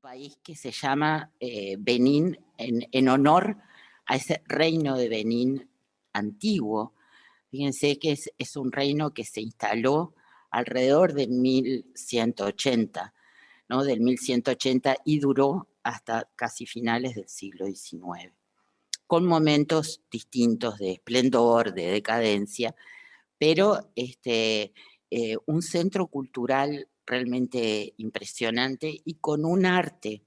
país que se llama Benín en honor a ese reino de Benín antiguo. Fíjense que es un reino que se instaló alrededor de 1180, ¿no? Del 1180 y duró hasta casi finales del siglo XIX, con momentos distintos de esplendor, de decadencia, pero un centro cultural realmente impresionante y con un arte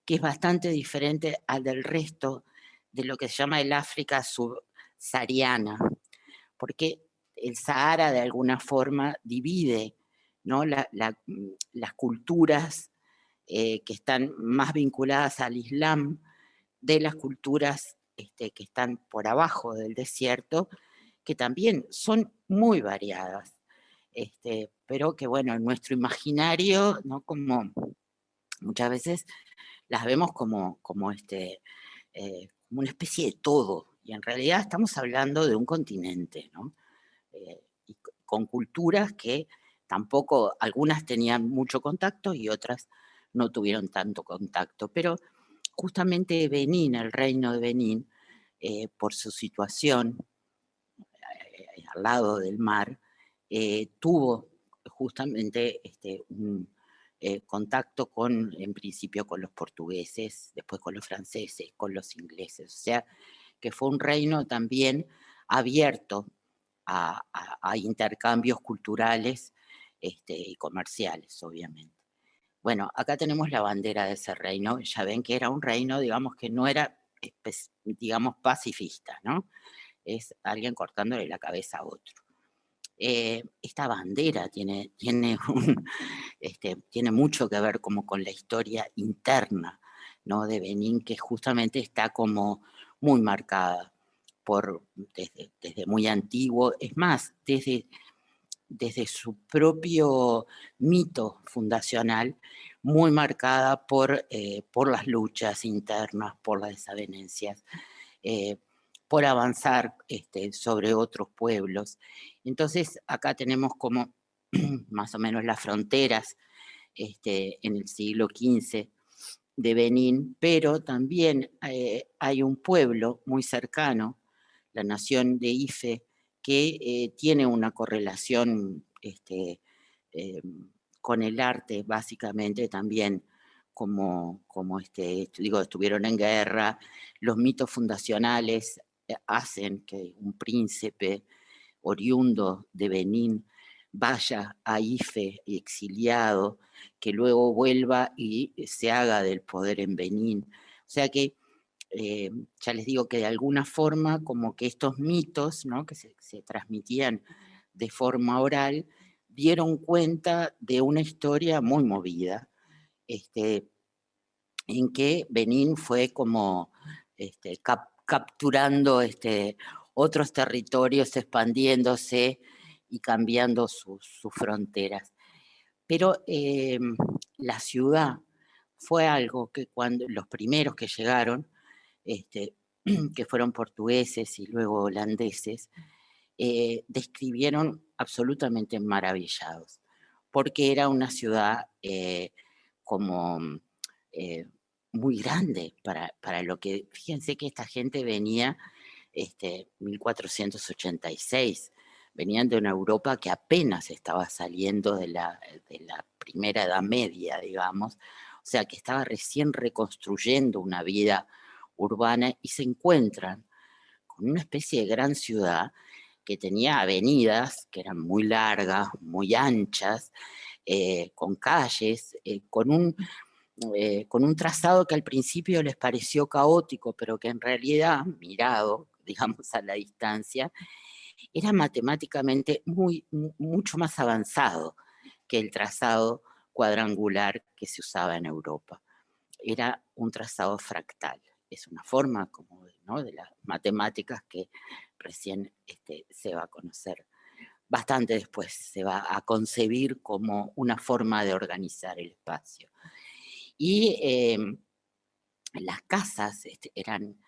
que es bastante diferente al del resto de lo que se llama el África subsahariana, porque el Sahara de alguna forma divide, ¿no? Las culturas que están más vinculadas al Islam de las culturas que están por abajo del desierto, que también son muy variadas, pero que bueno, en nuestro imaginario, ¿no? Como muchas veces las vemos como una especie de todo, y en realidad estamos hablando de un continente, ¿no? Y con culturas que tampoco, algunas tenían mucho contacto y otras no tuvieron tanto contacto, pero justamente Benín, el reino de Benín, por su situación al lado del mar, tuvo justamente un contacto en principio con los portugueses, después con los franceses, con los ingleses, o sea, que fue un reino también abierto a intercambios culturales y comerciales, obviamente. Bueno, acá tenemos la bandera de ese reino, ya ven que era un reino, digamos, que no era, digamos, pacifista, ¿no? Es alguien cortándole la cabeza a otro. Esta bandera tiene mucho que ver como con la historia interna, ¿no? De Benín, que justamente está como muy marcada desde muy antiguo, es más, desde su propio mito fundacional, muy marcada por las luchas internas, por las desavenencias, eh, por avanzar sobre otros pueblos. Entonces, acá tenemos como más o menos las fronteras en el siglo XV de Benín, pero también hay un pueblo muy cercano, la nación de Ife, que tiene una correlación eh, con el arte, básicamente también, como digo, estuvieron en guerra, los mitos fundacionales hacen que un príncipe oriundo de Benín vaya a Ife exiliado, que luego vuelva y se haga del poder en Benín. O sea que ya les digo que de alguna forma como que estos mitos, ¿no? Que se transmitían de forma oral, dieron cuenta de una historia muy movida, en que Benín fue como capturando otros territorios, expandiéndose y cambiando sus fronteras. Pero la ciudad fue algo que cuando los primeros que llegaron, que fueron portugueses y luego holandeses, describieron absolutamente maravillados, porque era una ciudad como eh, muy grande para lo que, fíjense que esta gente venía 1486, venían de una Europa que apenas estaba saliendo de la primera Edad Media, digamos, o sea, que estaba recién reconstruyendo una vida urbana y se encuentran con una especie de gran ciudad que tenía avenidas que eran muy largas, muy anchas, con calles, con un trazado que al principio les pareció caótico, pero que en realidad, mirado, digamos, a la distancia, era matemáticamente mucho más avanzado que el trazado cuadrangular que se usaba en Europa. Era un trazado fractal. Es una forma como, ¿no? de las matemáticas que recién se va a conocer. Bastante después se va a concebir como una forma de organizar el espacio. Y las casas eran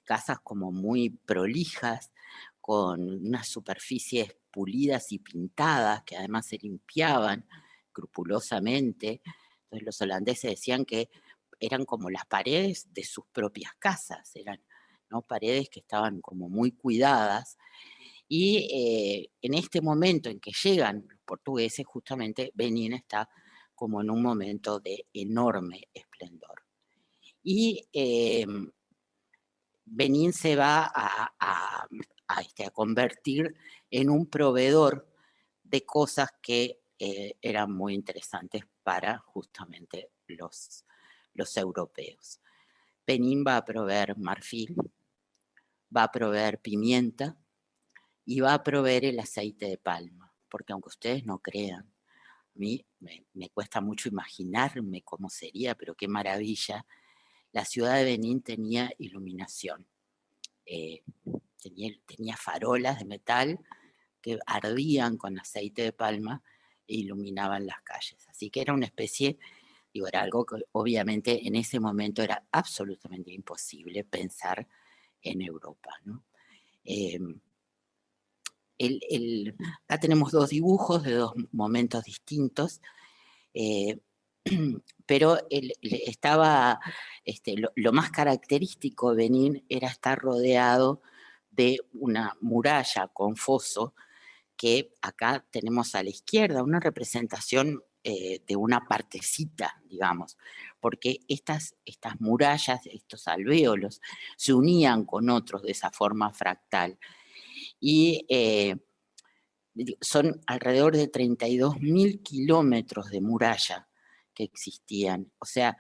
casas como muy prolijas, con unas superficies pulidas y pintadas, que además se limpiaban escrupulosamente. Entonces los holandeses decían que eran como las paredes de sus propias casas, eran, ¿no?, paredes que estaban como muy cuidadas. Y en este momento en que llegan los portugueses, justamente Benín está como en un momento de enorme esplendor. Y Benín se va a convertir en un proveedor de cosas que eran muy interesantes para justamente los europeos. Benín va a proveer marfil, va a proveer pimienta y va a proveer el aceite de palma, porque aunque ustedes no crean, a mí me cuesta mucho imaginarme cómo sería, pero qué maravilla. La ciudad de Benín tenía iluminación, tenía farolas de metal que ardían con aceite de palma e iluminaban las calles. Así que era una especie, digo, era algo que obviamente en ese momento era absolutamente imposible pensar en Europa, ¿no? Acá tenemos dos dibujos de dos momentos distintos, pero estaba, lo más característico de Benín era estar rodeado de una muralla con foso, que acá tenemos a la izquierda, una representación de una partecita, digamos, porque estas murallas, estos alvéolos, se unían con otros de esa forma fractal. Y son alrededor de 32.000 kilómetros de muralla que existían. O sea,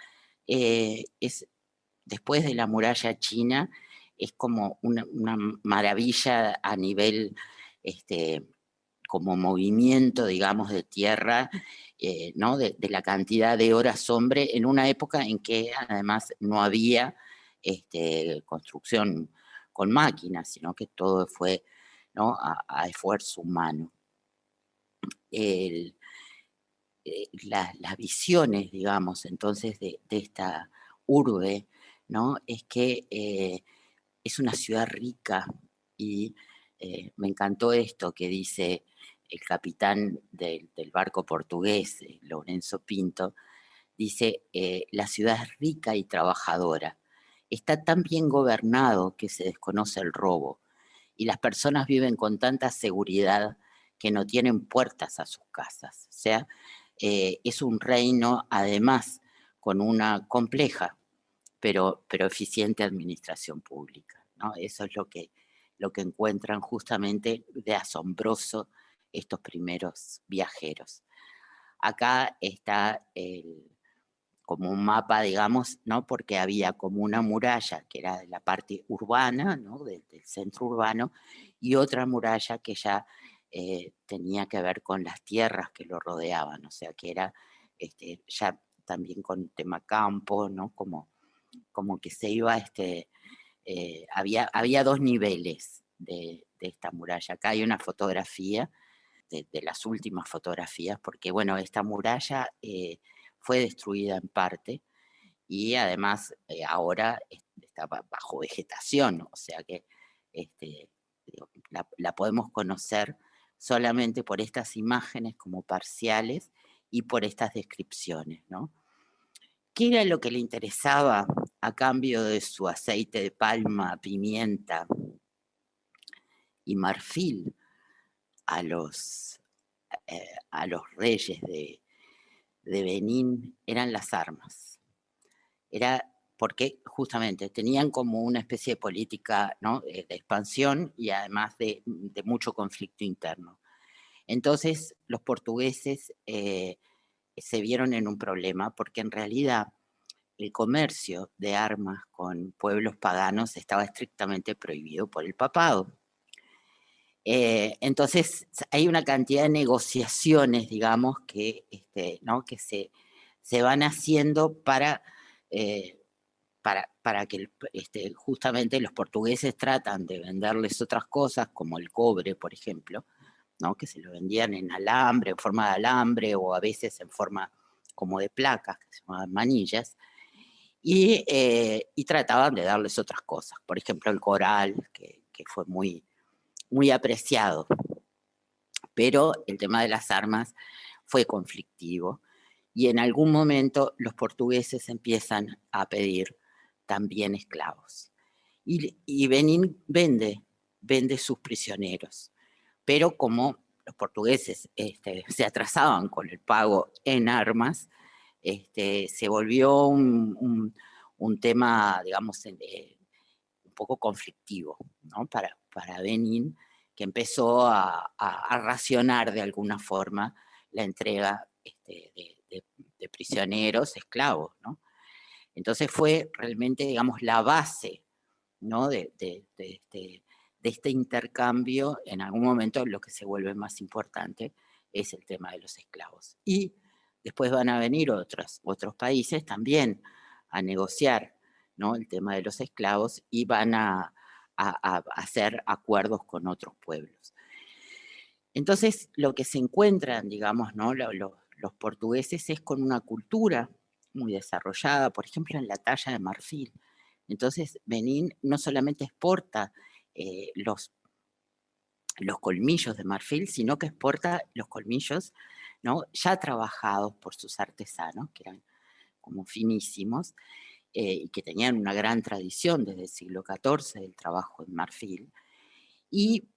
después de la muralla china, es como una maravilla a nivel, como movimiento, digamos, de tierra, ¿no? De la cantidad de horas hombre, en una época en que además no había construcción con máquinas, sino que todo fue, ¿no?, a esfuerzo humano. Las visiones, digamos, entonces de esta urbe, ¿no?, es que es una ciudad rica y me encantó esto que dice el capitán del barco portugués, Lourenço Pinto, dice, la ciudad es rica y trabajadora, está tan bien gobernado que se desconoce el robo y las personas viven con tanta seguridad que no tienen puertas a sus casas. O sea, es un reino además con una compleja pero eficiente administración pública, ¿no? Eso es lo que encuentran justamente de asombroso estos primeros viajeros. Acá está como un mapa, digamos, ¿no?, porque había como una muralla que era de la parte urbana, ¿no?, del centro urbano, y otra muralla que ya tenía que ver con las tierras que lo rodeaban, o sea, que era ya también con tema campo, ¿no?, como que se iba, había dos niveles de esta muralla. Acá hay una fotografía de las últimas fotografías, porque bueno, esta muralla fue destruida en parte y además ahora está bajo vegetación, o sea que la podemos conocer solamente por estas imágenes como parciales y por estas descripciones, ¿no? ¿Qué era lo que le interesaba a cambio de su aceite de palma, pimienta y marfil a los reyes de Benín? Eran las armas. Era porque justamente tenían como una especie de política, ¿no?, de expansión y además de mucho conflicto interno. Entonces los portugueses se vieron en un problema porque en realidad el comercio de armas con pueblos paganos estaba estrictamente prohibido por el papado. Entonces hay una cantidad de negociaciones, digamos, que, ¿no?, que se van haciendo para que justamente los portugueses tratan de venderles otras cosas, como el cobre, por ejemplo, ¿no?, que se lo vendían en alambre, en forma de alambre, o a veces en forma como de placas, que se llamaban manillas, y trataban de darles otras cosas, por ejemplo el coral, que fue muy, muy apreciado, pero el tema de las armas fue conflictivo y en algún momento los portugueses empiezan a pedir también esclavos. Y Benín vende sus prisioneros, pero como los portugueses se atrasaban con el pago en armas, se volvió un tema, digamos, un poco conflictivo, ¿no? Para Benín, que empezó a racionar de alguna forma la entrega de prisioneros, esclavos, ¿no? Entonces fue realmente, digamos, la base, ¿no? De este intercambio. En algún momento lo que se vuelve más importante es el tema de los esclavos. Y después van a venir otros países también a negociar, ¿no? El tema de los esclavos, y van a hacer acuerdos con otros pueblos. Entonces, lo que se encuentran, digamos, ¿no? Los portugueses es con una cultura muy desarrollada, por ejemplo, en la talla de marfil. Entonces, Benín no solamente exporta los colmillos de marfil, sino que exporta los colmillos, ¿no? Ya trabajados por sus artesanos, que eran como finísimos, y que tenían una gran tradición desde el siglo XIV del trabajo en marfil, y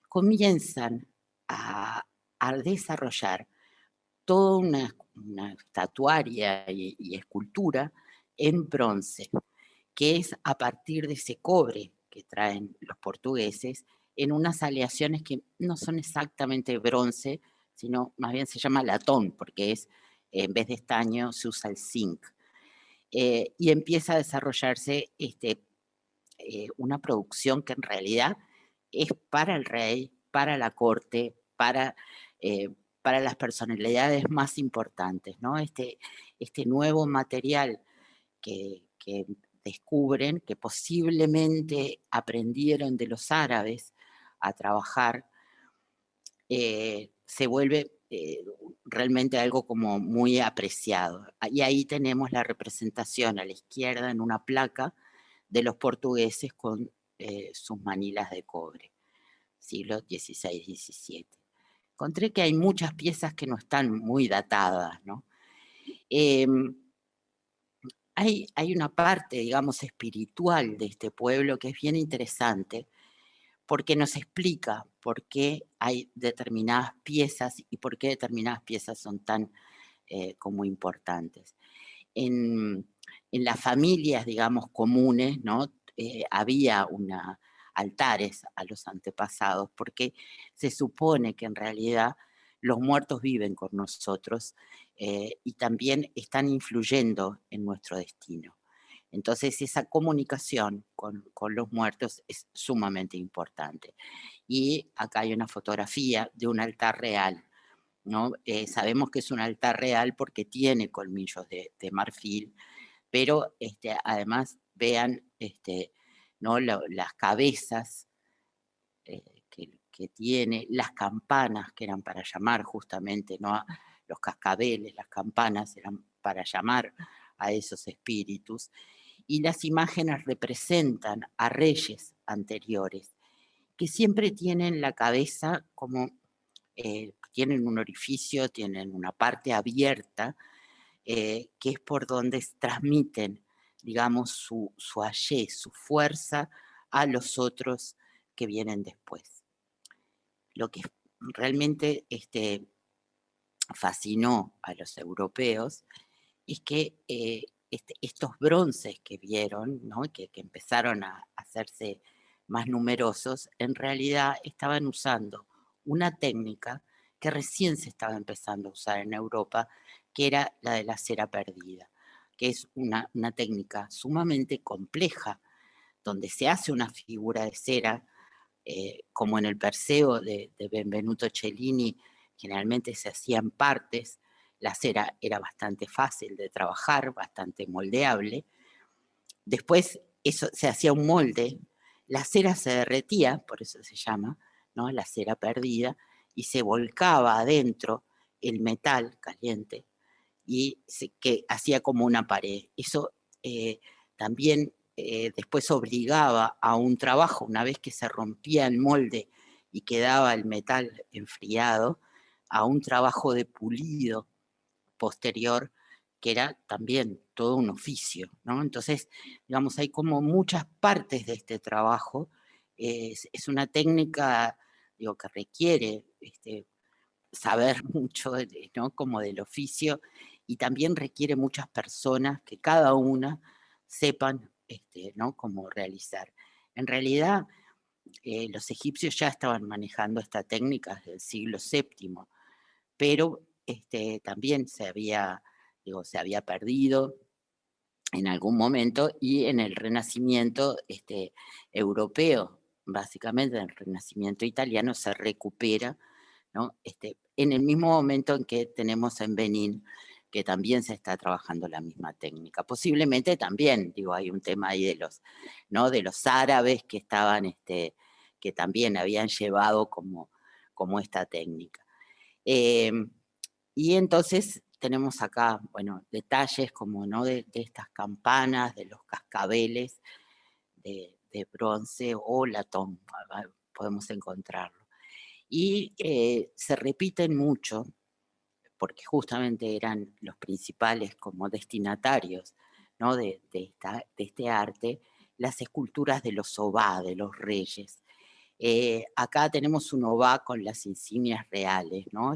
comienzan a desarrollar toda una estatuaria y escultura en bronce, que es a partir de ese cobre que traen los portugueses, en unas aleaciones que no son exactamente bronce, sino más bien se llama latón, porque en vez de estaño se usa el zinc. Y empieza a desarrollarse una producción que en realidad es para el rey, para la corte, para las personalidades más importantes, ¿no? Este nuevo material que descubren, que posiblemente aprendieron de los árabes a trabajar, se vuelve realmente algo como muy apreciado. Y ahí tenemos la representación a la izquierda en una placa de los portugueses con sus manilas de cobre, siglo XVI-XVII. Encontré que hay muchas piezas que no están muy datadas, ¿no? Hay una parte, digamos, espiritual de este pueblo que es bien interesante, porque nos explica por qué hay determinadas piezas y por qué determinadas piezas son tan como importantes. En las familias, digamos, comunes, ¿no? Había altares a los antepasados, porque se supone que en realidad los muertos viven con nosotros y también están influyendo en nuestro destino. Entonces esa comunicación con los muertos es sumamente importante. Y acá hay una fotografía de un altar real, ¿no? Sabemos que es un altar real porque tiene colmillos de marfil, pero además vean ¿no? Las cabezas que tiene, las campanas que eran para llamar justamente, ¿no? Los cascabeles, las campanas eran para llamar a esos espíritus, y las imágenes representan a reyes anteriores que siempre tienen la cabeza como, tienen un orificio, tienen una parte abierta, que es por donde transmiten, digamos, su ayé, su fuerza a los otros que vienen después. Lo que realmente fascinó a los europeos es que estos bronces que vieron, ¿no? que empezaron a hacerse más numerosos, en realidad estaban usando una técnica que recién se estaba empezando a usar en Europa, que era la de la cera perdida, que es una técnica sumamente compleja, donde se hace una figura de cera, como en el Perseo de Benvenuto Cellini, generalmente se hacían partes. La cera era bastante fácil de trabajar, bastante moldeable. Después eso, se hacía un molde, la cera se derretía, por eso se llama, ¿no? La cera perdida, y se volcaba adentro el metal caliente y que hacía como una pared. Eso también después obligaba a un trabajo, una vez que se rompía el molde y quedaba el metal enfriado, a un trabajo de pulido posterior, que era también todo un oficio, ¿no? Entonces, digamos, hay como muchas partes de este trabajo. Es una técnica, digo, que requiere saber mucho, ¿no? Como del oficio, y también requiere muchas personas que cada una sepan, ¿no? Cómo realizar. En realidad, los egipcios ya estaban manejando esta técnica desde el siglo VII, pero también se había perdido en algún momento, y en el Renacimiento europeo, básicamente en el Renacimiento italiano, se recupera, ¿no? En el mismo momento en que tenemos en Benín, que también se está trabajando la misma técnica. Posiblemente también, digo, hay un tema ahí de los, ¿no? De los árabes que estaban, que también habían llevado como esta técnica. Y entonces tenemos acá, bueno, detalles como, ¿no? De estas campanas, de los cascabeles de bronce o latón, podemos encontrarlo. Y se repiten mucho, porque justamente eran los principales como destinatarios, ¿no? De este arte, las esculturas de los obá, de los reyes. Acá tenemos un obá con las insignias reales, ¿no?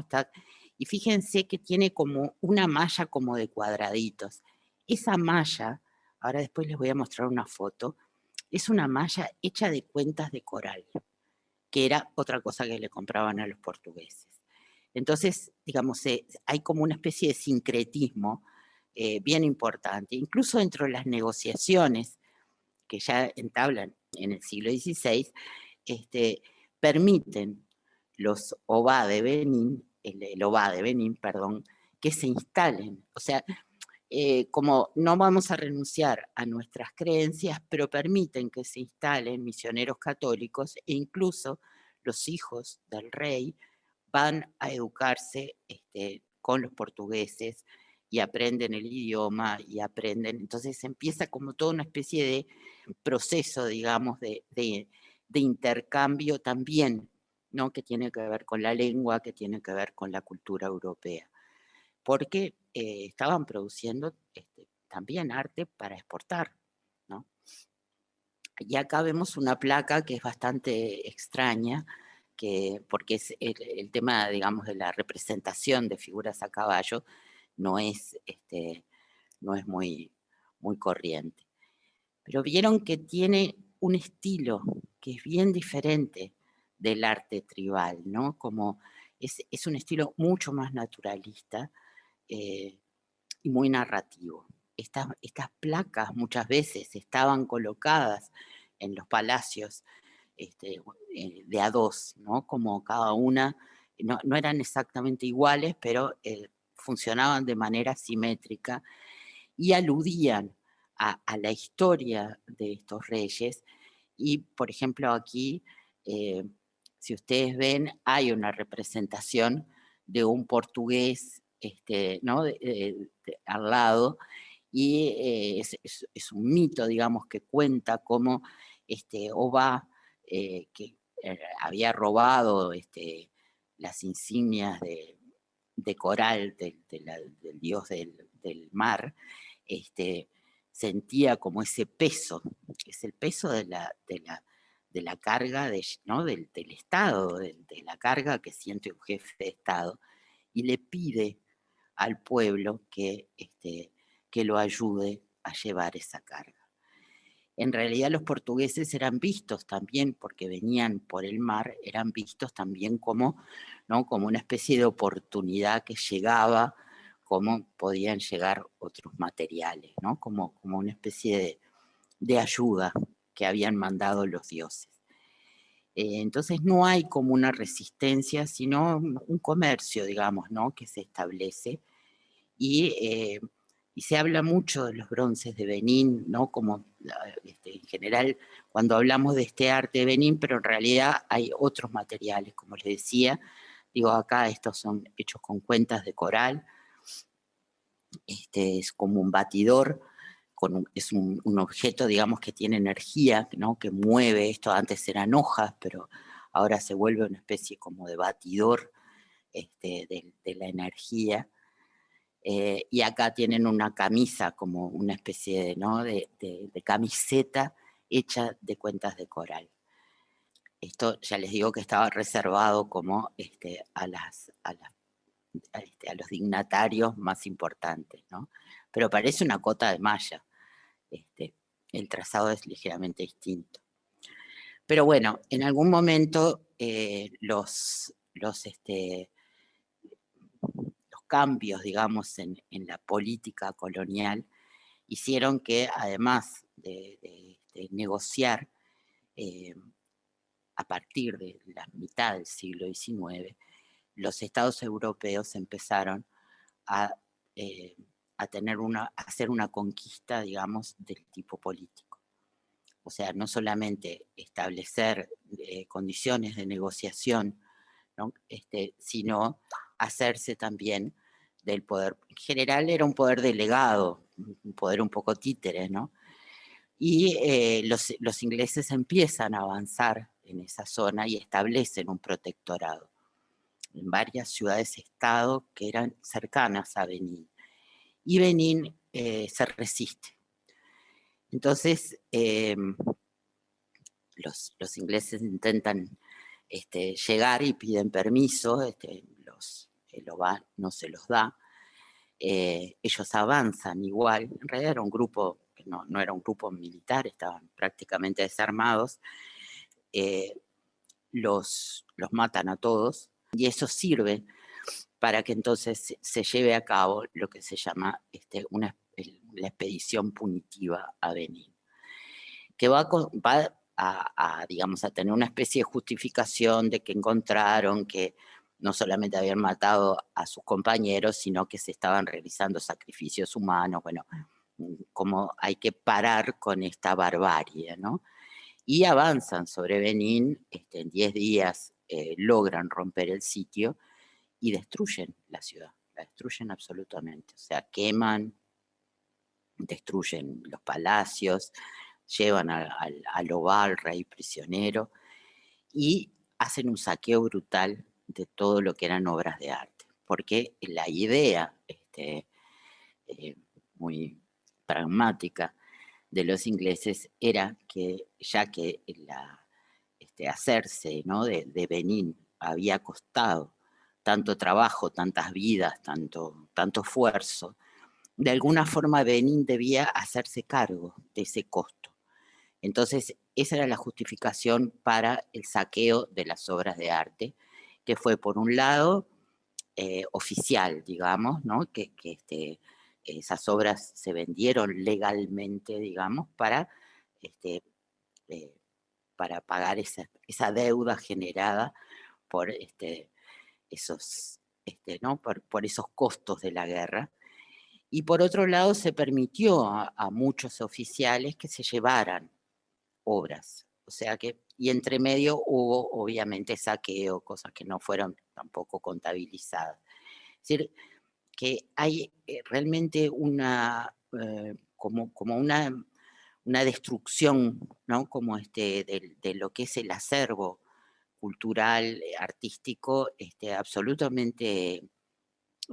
Y fíjense que tiene como una malla como de cuadraditos. Esa malla, ahora después les voy a mostrar una foto, es una malla hecha de cuentas de coral, que era otra cosa que le compraban a los portugueses. Entonces, digamos, hay como una especie de sincretismo bien importante. Incluso dentro de las negociaciones que ya entablan en el siglo XVI, permiten los OBA de Benín, el OBA de Benín, perdón, que se instalen. O sea, como no vamos a renunciar a nuestras creencias, pero permiten que se instalen misioneros católicos, e incluso los hijos del rey van a educarse con los portugueses y aprenden el idioma y aprenden. Entonces empieza como toda una especie de proceso, digamos, de intercambio también, ¿no? Que tiene que ver con la lengua, que tiene que ver con la cultura europea, porque estaban produciendo también arte para exportar, ¿no? Y acá vemos una placa que es bastante extraña, porque es el tema, digamos, de la representación de figuras a caballo, no es, no es muy corriente. Pero vieron que tiene un estilo que es bien diferente del arte tribal, ¿no? Como es un estilo mucho más naturalista y muy narrativo. Estas placas muchas veces estaban colocadas en los palacios de a dos, ¿no? Como cada una, no eran exactamente iguales, pero funcionaban de manera simétrica y aludían a la historia de estos reyes. Y, por ejemplo, aquí, si ustedes ven, hay una representación de un portugués, ¿no? Al lado, y es un mito, digamos, que cuenta cómo Oba, que había robado las insignias de coral del dios del mar, sentía como ese peso, que es el peso de la carga ¿no? del Estado, de la carga que siente un jefe de Estado, y le pide al pueblo que lo ayude a llevar esa carga. En realidad los portugueses eran vistos también, porque venían por el mar, eran vistos también como, ¿no? Como una especie de oportunidad que llegaba, como podían llegar otros materiales, ¿no? Como una especie de ayuda que habían mandado los dioses. Entonces no hay como una resistencia, sino un comercio, digamos, ¿no? Que se establece. Y se habla mucho de los bronces de Benín, ¿no? Como en general cuando hablamos de este arte de Benín, pero en realidad hay otros materiales, como les decía. Digo, acá estos son hechos con cuentas de coral. Es como un batidor, es un objeto, digamos, que tiene energía, ¿no? Que mueve esto. Antes eran hojas, pero ahora se vuelve una especie como de batidor de la energía. Y acá tienen una camisa, como una especie de, ¿no? de camiseta hecha de cuentas de coral. Esto ya les digo que estaba reservado como a los dignatarios más importantes, ¿no? Pero parece una cota de malla. Este, el trazado es ligeramente distinto. Pero bueno, en algún momento los cambios, digamos, en la política colonial hicieron que, además de negociar eh, a partir de la mitad del siglo XIX, los estados europeos empezaron a, eh, a hacer una conquista, digamos, del tipo político. O sea, no solamente establecer condiciones de negociación, ¿no? Sino hacerse también del poder. En general era un poder delegado, un poder un poco títere, ¿no? Y los ingleses empiezan a avanzar en esa zona y establecen un protectorado en varias ciudades-estado que eran cercanas a Benín. Y Benín se resiste. Entonces, los ingleses intentan llegar y piden permiso, el OVA no se los da. Ellos avanzan igual, en realidad era un grupo, no era un grupo militar, estaban prácticamente desarmados, los matan a todos y eso sirve para que entonces se lleve a cabo lo que se llama la expedición punitiva a Benín, que digamos, a tener una especie de justificación de que encontraron que no solamente habían matado a sus compañeros, sino que se estaban realizando sacrificios humanos, bueno, como hay que parar con esta barbarie, ¿no? Y avanzan sobre Benín, en 10 días logran romper el sitio y destruyen la ciudad, la destruyen absolutamente, o sea, queman, destruyen los palacios, llevan al Oval, rey prisionero, y hacen un saqueo brutal de todo lo que eran obras de arte, porque la idea eh, muy pragmática de los ingleses era que ya que hacerse, ¿no? de Benín había costado tanto trabajo, tantas vidas, tanto esfuerzo, de alguna forma Benín debía hacerse cargo de ese costo. Entonces, esa era la justificación para el saqueo de las obras de arte, que fue, por un lado, oficial, digamos, ¿no? Esas obras se vendieron legalmente, digamos, este, eh, para pagar esa deuda generada por, ¿no? por esos costos de la guerra. Y por otro lado, se permitió a muchos oficiales que se llevaran obras. O sea que, y entre medio hubo obviamente saqueo, cosas que no fueron tampoco contabilizadas. Es decir, que hay realmente como una destrucción, ¿no? Como de lo que es el acervo cultural, artístico, absolutamente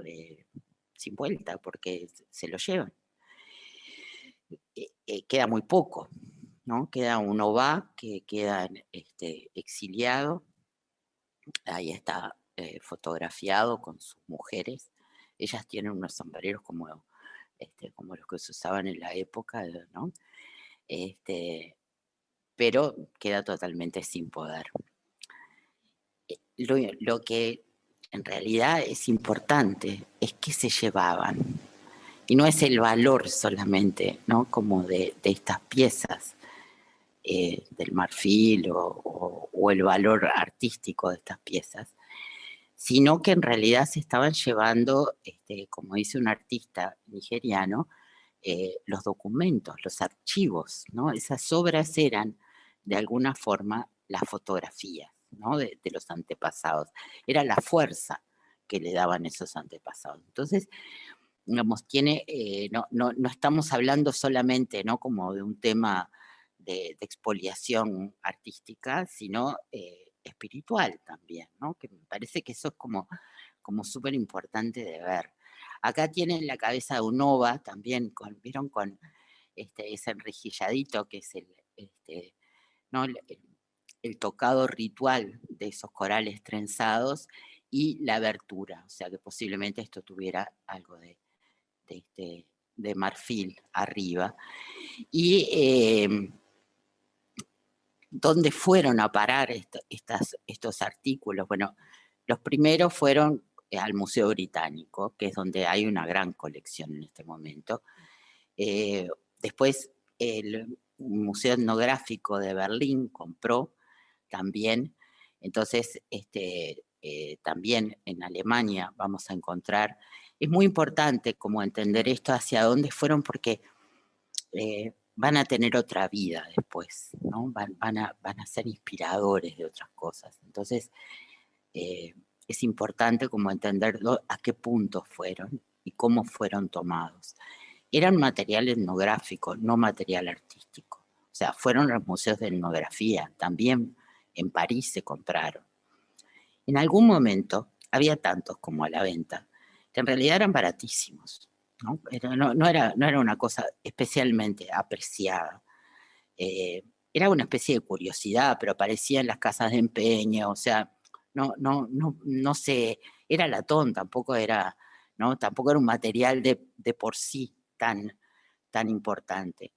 eh, sin vuelta, porque se lo llevan. Queda muy poco, ¿no? Queda un OVA que queda exiliado, ahí está fotografiado con sus mujeres. Ellas tienen unos sombreros como los que se usaban en la época, ¿no? Pero queda totalmente sin poder. Lo que en realidad es importante es qué se llevaban. Y no es el valor solamente, ¿no? Como de estas piezas del marfil o el valor artístico de estas piezas, sino que en realidad se estaban llevando, como dice un artista nigeriano, los documentos, los archivos, ¿no? Esas obras eran, de alguna forma, las fotografías, ¿no? de los antepasados. Era la fuerza que le daban esos antepasados. Entonces, digamos, no estamos hablando solamente, ¿no? Como de un tema de expoliación artística, sino espiritual también, ¿no? Que me parece que eso es como súper importante de ver. Acá tienen la cabeza de un ova también, ¿vieron? Con ese enrejilladito que es ¿no? el tocado ritual de esos corales trenzados y la abertura, o sea que posiblemente esto tuviera algo de marfil arriba. Y ¿dónde fueron a parar estos artículos? Bueno, los primeros fueron al Museo Británico, que es donde hay una gran colección en este momento. Después el Museo Etnográfico de Berlín compró también. Entonces, también en Alemania vamos a encontrar. Es muy importante como entender esto hacia dónde fueron, porque van a tener otra vida después, ¿no? Van a ser inspiradores de otras cosas. Entonces, es importante como entender a qué punto fueron y cómo fueron tomados. Eran material etnográfico, no material artístico. O sea, fueron los museos de etnografía, también en París se compraron. En algún momento había tantos como a la venta, que en realidad eran baratísimos, ¿no? No era una cosa especialmente apreciada. Era una especie de curiosidad, pero aparecía en las casas de empeño, o sea, no sé, era latón, tampoco era, ¿no? Tampoco era un material de por sí tan importante.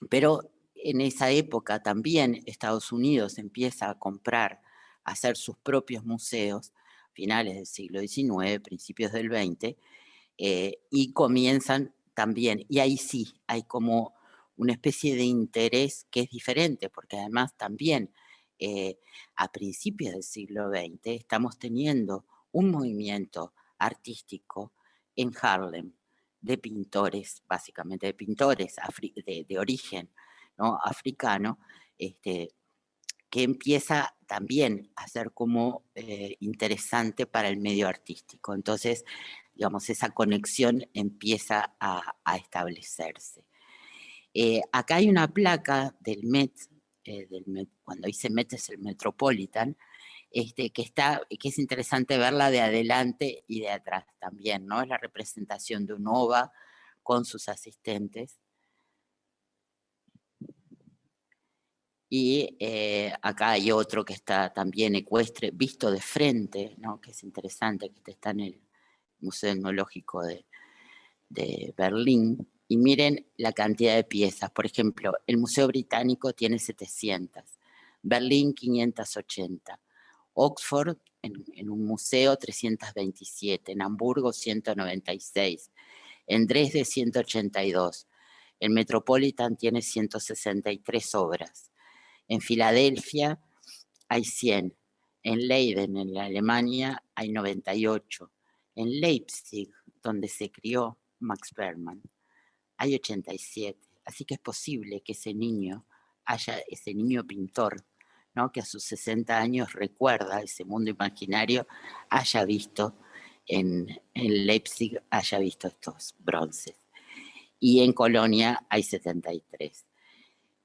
Pero en esa época también Estados Unidos empieza a comprar, a hacer sus propios museos, finales del siglo XIX, principios del XX, y comienzan también, y ahí sí, hay como una especie de interés que es diferente, porque además también a principios del siglo XX estamos teniendo un movimiento artístico en Harlem de pintores, básicamente de pintores de origen, ¿no? Africano, que empieza también a ser como interesante para el medio artístico. Entonces, digamos, esa conexión empieza a establecerse. Acá hay una placa del Met, cuando dice Met es el Metropolitan, que es interesante verla de adelante y de atrás también, ¿no? Es la representación de un ova con sus asistentes. Y acá hay otro que está también ecuestre, visto de frente, ¿no? Que es interesante, que está en el Museo Etnológico de Berlín. Y miren la cantidad de piezas. Por ejemplo, el Museo Británico tiene 700, Berlín 580, Oxford en un museo 327, en Hamburgo 196, en Dresde 182, el Metropolitan tiene 163 obras, en Filadelfia hay 100, en Leiden, en la Alemania, hay 98, en Leipzig, donde se crió Max Bergman, hay 87. Así que es posible que ese niño pintor, ¿no? Que a sus 60 años recuerda ese mundo imaginario, haya visto en Leipzig, haya visto estos bronces. Y en Colonia hay 73,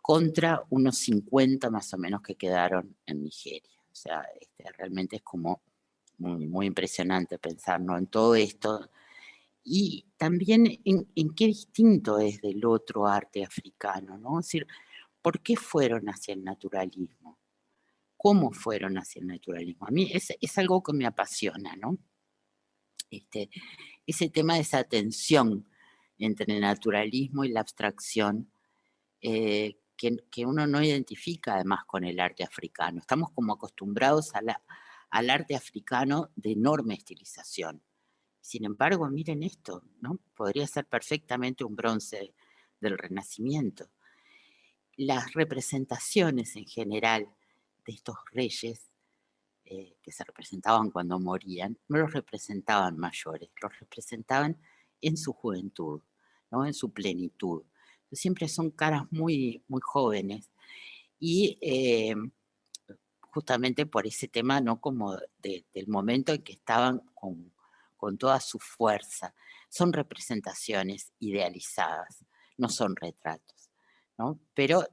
contra unos 50 más o menos que quedaron en Nigeria. O sea, realmente es como muy impresionante pensar, ¿no? En todo esto. Y también en qué distinto es del otro arte africano, ¿no? Es decir, ¿por qué fueron hacia el naturalismo? ¿Cómo fueron hacia el naturalismo? A mí es algo que me apasiona, ¿no? Ese tema de esa tensión entre el naturalismo y la abstracción, que uno no identifica además con el arte africano. Estamos como acostumbrados al arte africano de enorme estilización. Sin embargo, miren esto, ¿no? Podría ser perfectamente un bronce del Renacimiento. Las representaciones en general de estos reyes que se representaban cuando morían, no los representaban mayores, los representaban en su juventud, ¿no? En su plenitud. Siempre son caras muy jóvenes y justamente por ese tema, ¿no? Como del momento en que estaban con toda su fuerza. Son representaciones idealizadas, no son retratos, ¿no? Pero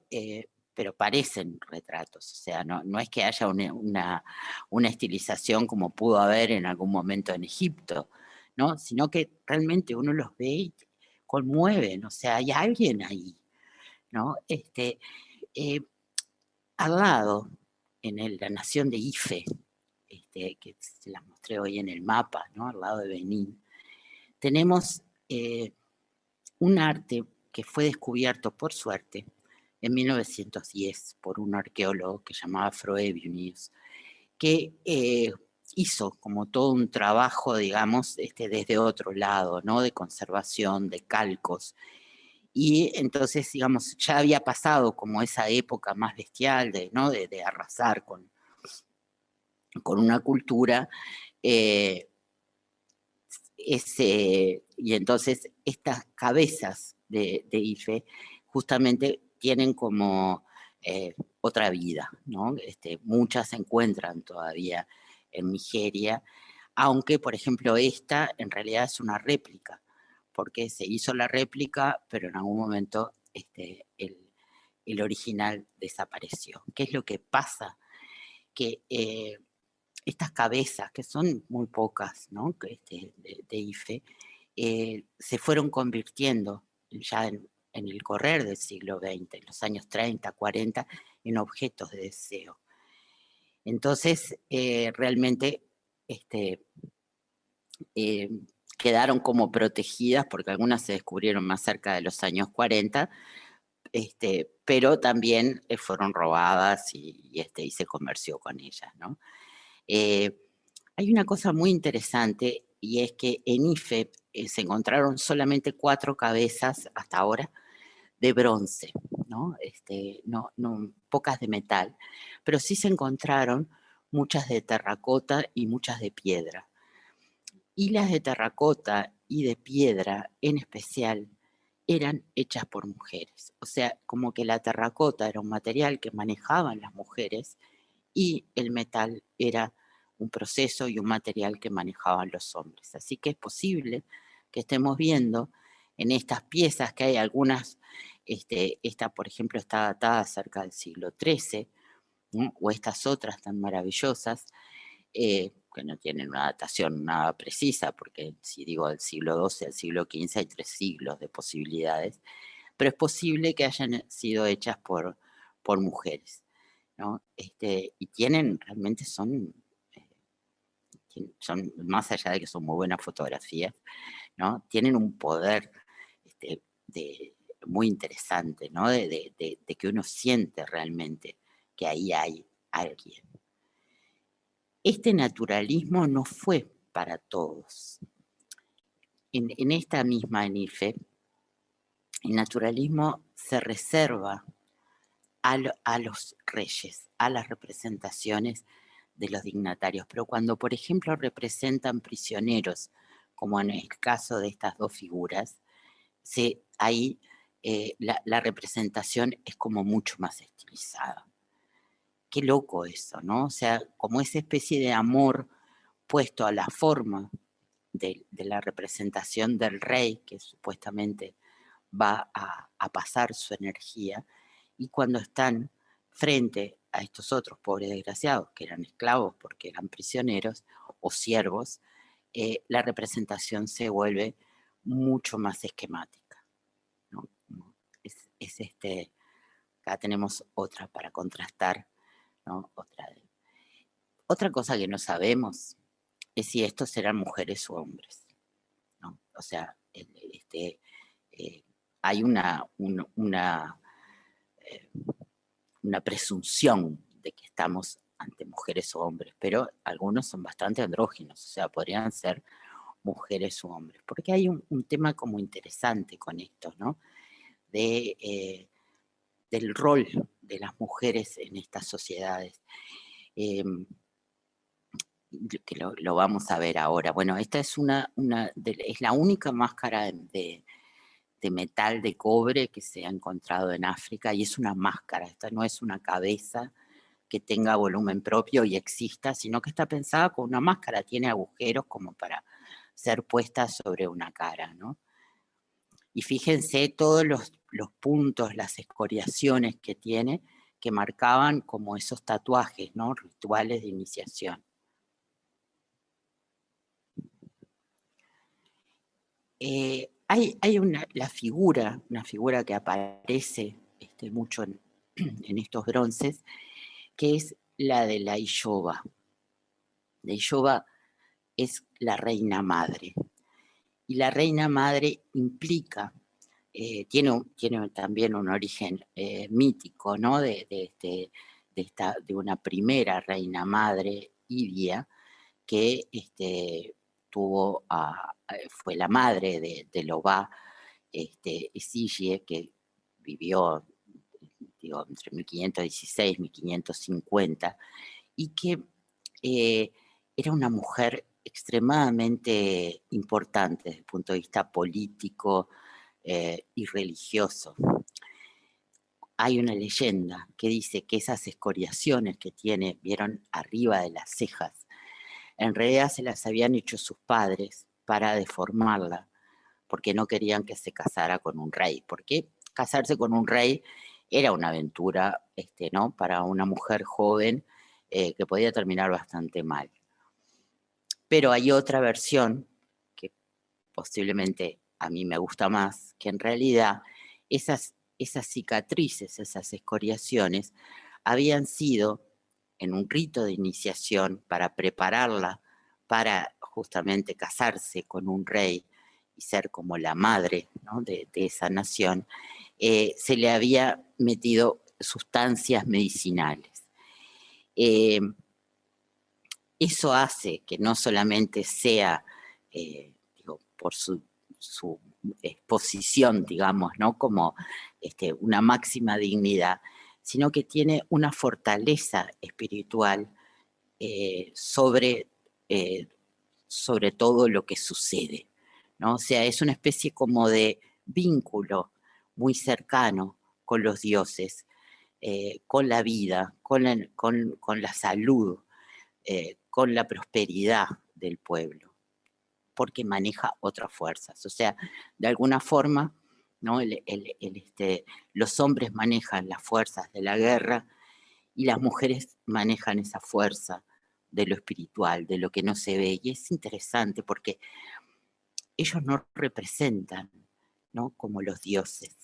parecen retratos, o sea, no es que haya una estilización como pudo haber en algún momento en Egipto, ¿no? Sino que realmente uno los ve y conmueven, o sea, hay alguien ahí, ¿no? Al lado, la nación de Ife, que se las mostré hoy en el mapa, ¿no? Al lado de Benín, tenemos un arte que fue descubierto, por suerte, en 1910 por un arqueólogo que se llamaba Froebius, que hizo como todo un trabajo, digamos, desde otro lado, ¿no? De conservación, de calcos. Y entonces, digamos, ya había pasado como esa época más bestial ¿no? de arrasar con una cultura. Y entonces estas cabezas de Ife justamente tienen como otra vida, ¿no? Muchas se encuentran todavía en Nigeria, aunque, por ejemplo, esta en realidad es una réplica, porque se hizo la réplica, pero en algún momento el original desapareció. ¿Qué es lo que pasa? Que estas cabezas, que son muy pocas, ¿no? de Ife, se fueron convirtiendo ya en el correr del siglo XX, en los años 30, 40, en objetos de deseo. Entonces, realmente quedaron como protegidas, porque algunas se descubrieron más cerca de los años 40, pero también fueron robadas y se comerció con ellas, ¿no? Hay una cosa muy interesante y es que en Ife se encontraron solamente 4 cabezas hasta ahora de bronce, ¿no? Pocas de metal, pero sí se encontraron muchas de terracota y muchas de piedra. Y las de terracota y de piedra en especial eran hechas por mujeres. O sea, como que la terracota era un material que manejaban las mujeres y el metal era un proceso y un material que manejaban los hombres. Así que es posible que estemos viendo en estas piezas que hay algunas, esta por ejemplo está datada cerca del siglo XIII, ¿no? O estas otras tan maravillosas, que no tienen una datación nada precisa, porque si digo del siglo XII al siglo XV hay 3 siglos de posibilidades, pero es posible que hayan sido hechas por mujeres, ¿no? Y realmente son, más allá de que son muy buenas fotografías, ¿no? Tienen un poder muy interesante, ¿no? De que uno siente realmente que ahí hay alguien. Este naturalismo no fue para todos. En esta misma Ife, el naturalismo se reserva a los reyes, a las representaciones de los dignatarios, pero cuando, por ejemplo, representan prisioneros, como en el caso de estas 2 figuras, ahí la representación es como mucho más estilizada. Qué loco eso, ¿no? O sea, como esa especie de amor puesto a la forma de la representación del rey, que supuestamente va a pasar su energía, y cuando están frente a estos otros pobres desgraciados, que eran esclavos porque eran prisioneros o siervos, la representación se vuelve mucho más esquemática, ¿no? Acá tenemos otra para contrastar, ¿no? Otra cosa que no sabemos es si estos serán mujeres o hombres, ¿no? O sea, hay una presunción de que estamos ante mujeres o hombres, pero algunos son bastante andróginos, o sea, podrían ser mujeres o hombres, porque hay un tema como interesante con esto, ¿no? Del rol de las mujeres en estas sociedades, que lo vamos a ver ahora. Bueno, esta es es la única máscara de metal de cobre que se ha encontrado en África, y es una máscara, esta no es una cabeza que tenga volumen propio y exista, sino que está pensada con una máscara, tiene agujeros como para ser puesta sobre una cara, ¿no? Y fíjense todos los puntos, las escoriaciones que tiene, que marcaban como esos tatuajes, ¿no? Rituales de iniciación. hay una figura que aparece mucho en estos bronces, que es la de la Illoba. La Illoba es la reina madre. Y la reina madre implica, tiene también un origen mítico, ¿no? De una primera reina madre, Idia, que fue la madre de Lobá, Esigie, que vivió, digo, entre 1516 y 1550, y que era una mujer extremadamente importante desde el punto de vista político y religioso. Hay una leyenda que dice que esas escoriaciones que vieron arriba de las cejas, en realidad se las habían hecho sus padres para deformarla, porque no querían que se casara con un rey, porque casarse con un rey era una aventura, ¿no? Para una mujer joven que podía terminar bastante mal. Pero hay otra versión que posiblemente a mí me gusta más, que en realidad esas cicatrices, esas escoriaciones, habían sido en un rito de iniciación para prepararla para justamente casarse con un rey y ser como la madre, ¿no? de esa nación, se le había metido sustancias medicinales. Eso hace que no solamente sea, por su exposición, digamos, ¿no? Como una máxima dignidad, sino que tiene una fortaleza espiritual sobre todo lo que sucede, ¿no? O sea, es una especie como de vínculo muy cercano con los dioses, con la vida, con la salud, con la prosperidad del pueblo, porque maneja otras fuerzas. O sea, de alguna forma, ¿no? Los hombres manejan las fuerzas de la guerra y las mujeres manejan esa fuerza de lo espiritual, de lo que no se ve. Y es interesante porque ellos no representan, ¿no? Como los dioses.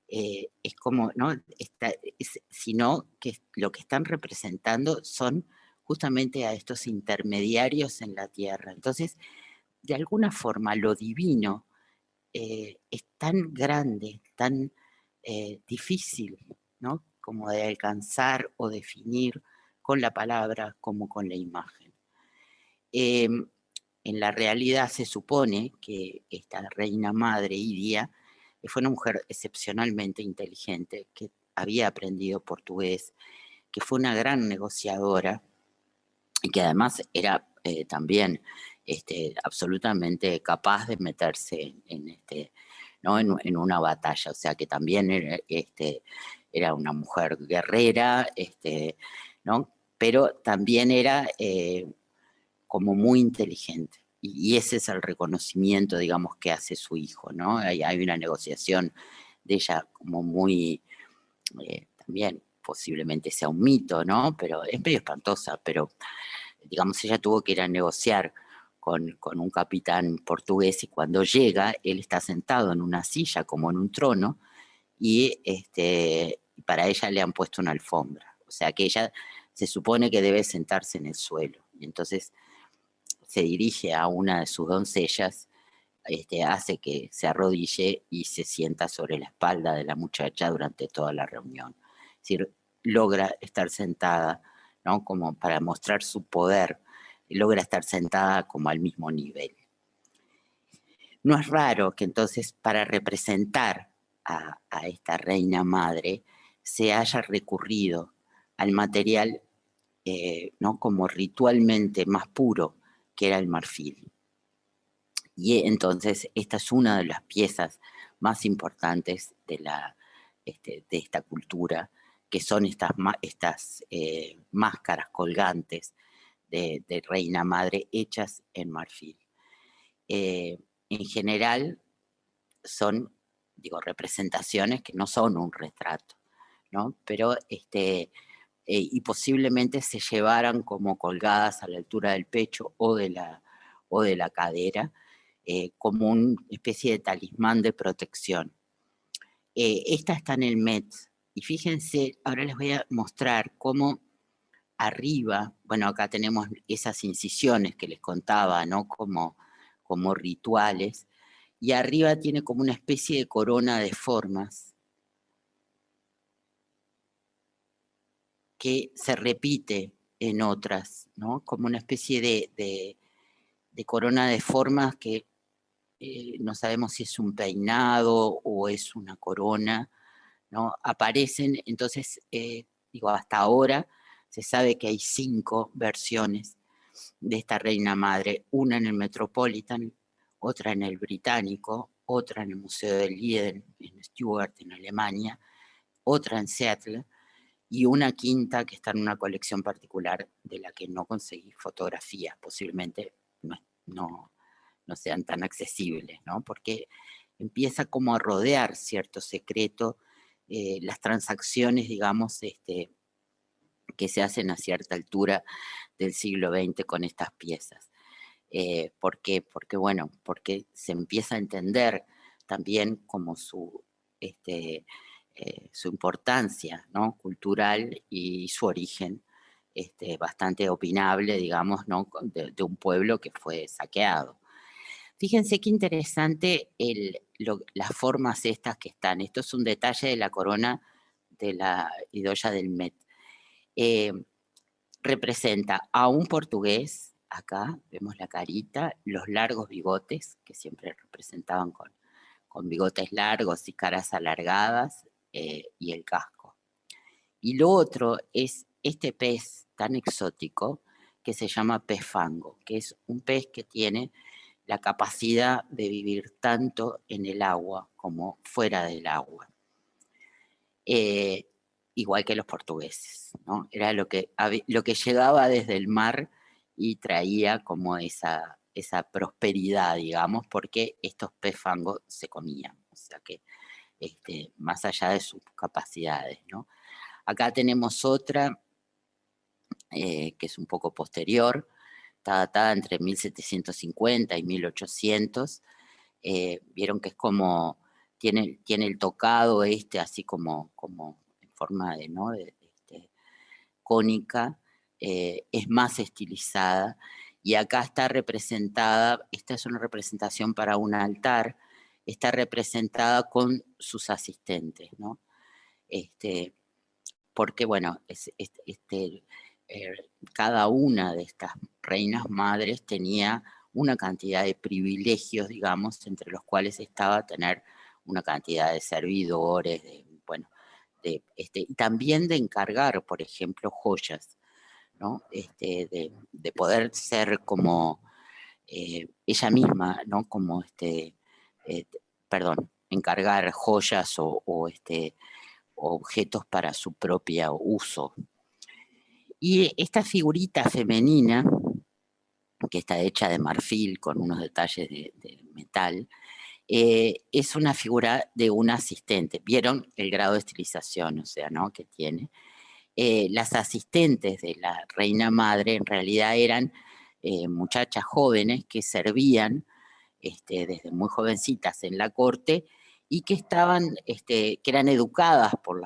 Es como, ¿no? Sino que lo que están representando son justamente a estos intermediarios en la tierra. Entonces, de alguna forma, lo divino es tan grande, tan difícil, ¿no? Como de alcanzar o definir con la palabra como con la imagen. En la realidad se supone que esta reina madre, Idia, fue una mujer excepcionalmente inteligente, que había aprendido portugués, que fue una gran negociadora y que además era también absolutamente capaz de meterse ¿no? en una batalla, o sea que también era una mujer guerrera, ¿no? Pero también era como muy inteligente. Y ese es el reconocimiento, digamos, que hace su hijo, ¿no? Hay una negociación de ella como muy, también posiblemente sea un mito, ¿no? Pero es medio espantosa, pero digamos, ella tuvo que ir a negociar con un capitán portugués y cuando llega, él está sentado en una silla como en un trono y para ella le han puesto una alfombra. O sea que ella se supone que debe sentarse en el suelo. Y entonces se dirige a una de sus doncellas, hace que se arrodille y se sienta sobre la espalda de la muchacha durante toda la reunión. Es decir, logra estar sentada, ¿no? Como para mostrar su poder, logra estar sentada como al mismo nivel. No es raro que entonces para representar a esta reina madre se haya recurrido al material, ¿no? Como ritualmente más puro, que era el marfil. Y entonces esta es una de las piezas más importantes de esta cultura, que son estas máscaras colgantes de reina madre hechas en marfil. En general son, digo, representaciones que no son un retrato, ¿no? Pero y posiblemente se llevaran como colgadas a la altura del pecho o de la cadera, como una especie de talismán de protección. Esta está en el Met, y fíjense, ahora les voy a mostrar cómo arriba, bueno, acá tenemos esas incisiones que les contaba, ¿no? Como rituales, y arriba tiene como una especie de corona de formas que se repite en otras, ¿no? Como una especie de corona de formas que no sabemos si es un peinado o es una corona, ¿no? Aparecen, entonces, digo, hasta ahora se sabe que hay 5 versiones de esta reina madre, una en el Metropolitan, otra en el Británico, otra en el Museo del Lieden en Stuttgart, en Alemania, otra en Seattle, y una quinta que está en una colección particular de la que no conseguí fotografías, posiblemente no sean tan accesibles, ¿no? Porque empieza como a rodear cierto secreto las transacciones, digamos, que se hacen a cierta altura del siglo XX con estas piezas. ¿Por qué? Porque se empieza a entender también como su importancia, ¿no? Cultural y su origen bastante opinable, digamos, ¿no? de un pueblo que fue saqueado. Fíjense qué interesante las formas estas que están. Esto es un detalle de la corona de la idoya del Met. Representa a un portugués, acá vemos la carita, los largos bigotes, que siempre representaban con bigotes largos y caras alargadas, y el casco. Y lo otro es este pez tan exótico que se llama pez fango, que es un pez que tiene la capacidad de vivir tanto en el agua como fuera del agua. Igual que los portugueses, ¿no? Era lo que llegaba desde el mar y traía como esa prosperidad, digamos, porque estos pez fango se comían, o sea que más allá de sus capacidades, ¿no? Acá tenemos otra que es un poco posterior, está datada entre 1750 y 1800. Vieron que es como, tiene el tocado así como en forma de, ¿no? Cónica, es más estilizada, y acá está representada, esta es una representación para un altar, está representada con sus asistentes, ¿no? Porque, bueno, cada una de estas reinas madres tenía una cantidad de privilegios, digamos, entre los cuales estaba tener una cantidad de servidores, y también de encargar, por ejemplo, joyas, ¿no? De poder ser como ella misma, ¿no? Como encargar joyas o objetos para su propio uso. Y esta figurita femenina, que está hecha de marfil con unos detalles de metal, es una figura de un asistente. ¿Vieron el grado de estilización, o sea, ¿no? que tiene? Las asistentes de la reina madre en realidad eran muchachas jóvenes que servían desde muy jovencitas en la corte y que que eran educadas por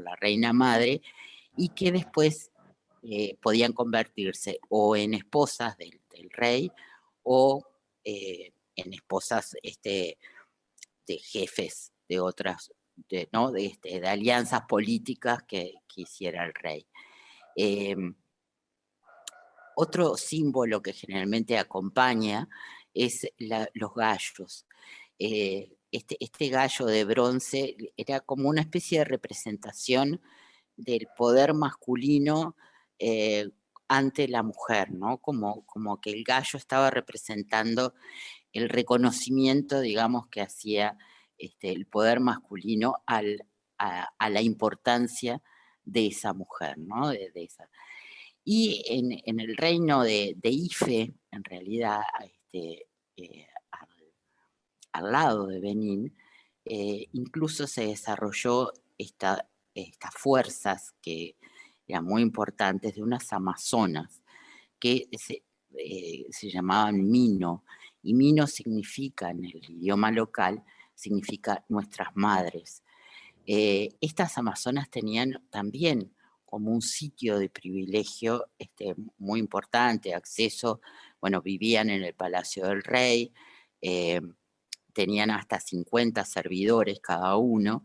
la reina madre y que después podían convertirse o en esposas del rey o en esposas de jefes de otras, ¿no? de alianzas políticas que hiciera el rey. Otro símbolo que generalmente acompaña es los gallos. Este gallo de bronce era como una especie de representación del poder masculino ante la mujer, ¿no? Como que el gallo estaba representando el reconocimiento, digamos, que hacía el poder masculino a la importancia de esa mujer, ¿no? Y en el reino de Ife, en realidad, al lado de Benín, incluso se desarrolló estas fuerzas que eran muy importantes de unas amazonas que se llamaban Mino, y Mino significa, en el idioma local, significa nuestras madres. Estas amazonas tenían también como un sitio de privilegio muy importante, acceso, bueno, vivían en el Palacio del Rey, tenían hasta 50 servidores cada uno,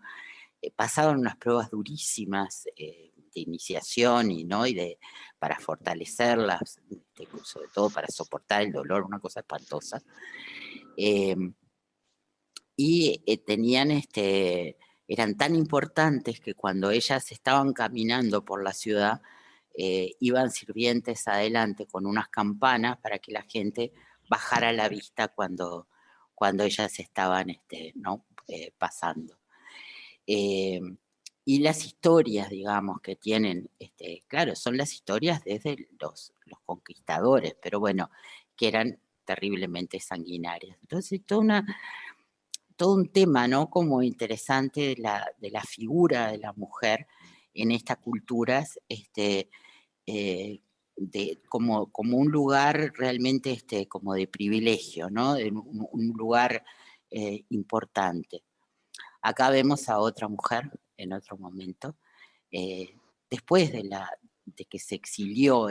pasaban unas pruebas durísimas de iniciación para fortalecerlas, sobre todo para soportar el dolor, una cosa espantosa. Tenían eran tan importantes que cuando ellas estaban caminando por la ciudad, iban sirvientes adelante con unas campanas para que la gente bajara la vista cuando ellas estaban pasando. Y las historias, digamos, que tienen, claro, son las historias desde los conquistadores, pero bueno, que eran terriblemente sanguinarias. Entonces, todo un tema, ¿no? Como interesante de la figura de la mujer en estas culturas, como un lugar realmente como de privilegio, ¿no? Un lugar importante. Acá vemos a otra mujer en otro momento, después de que se exilió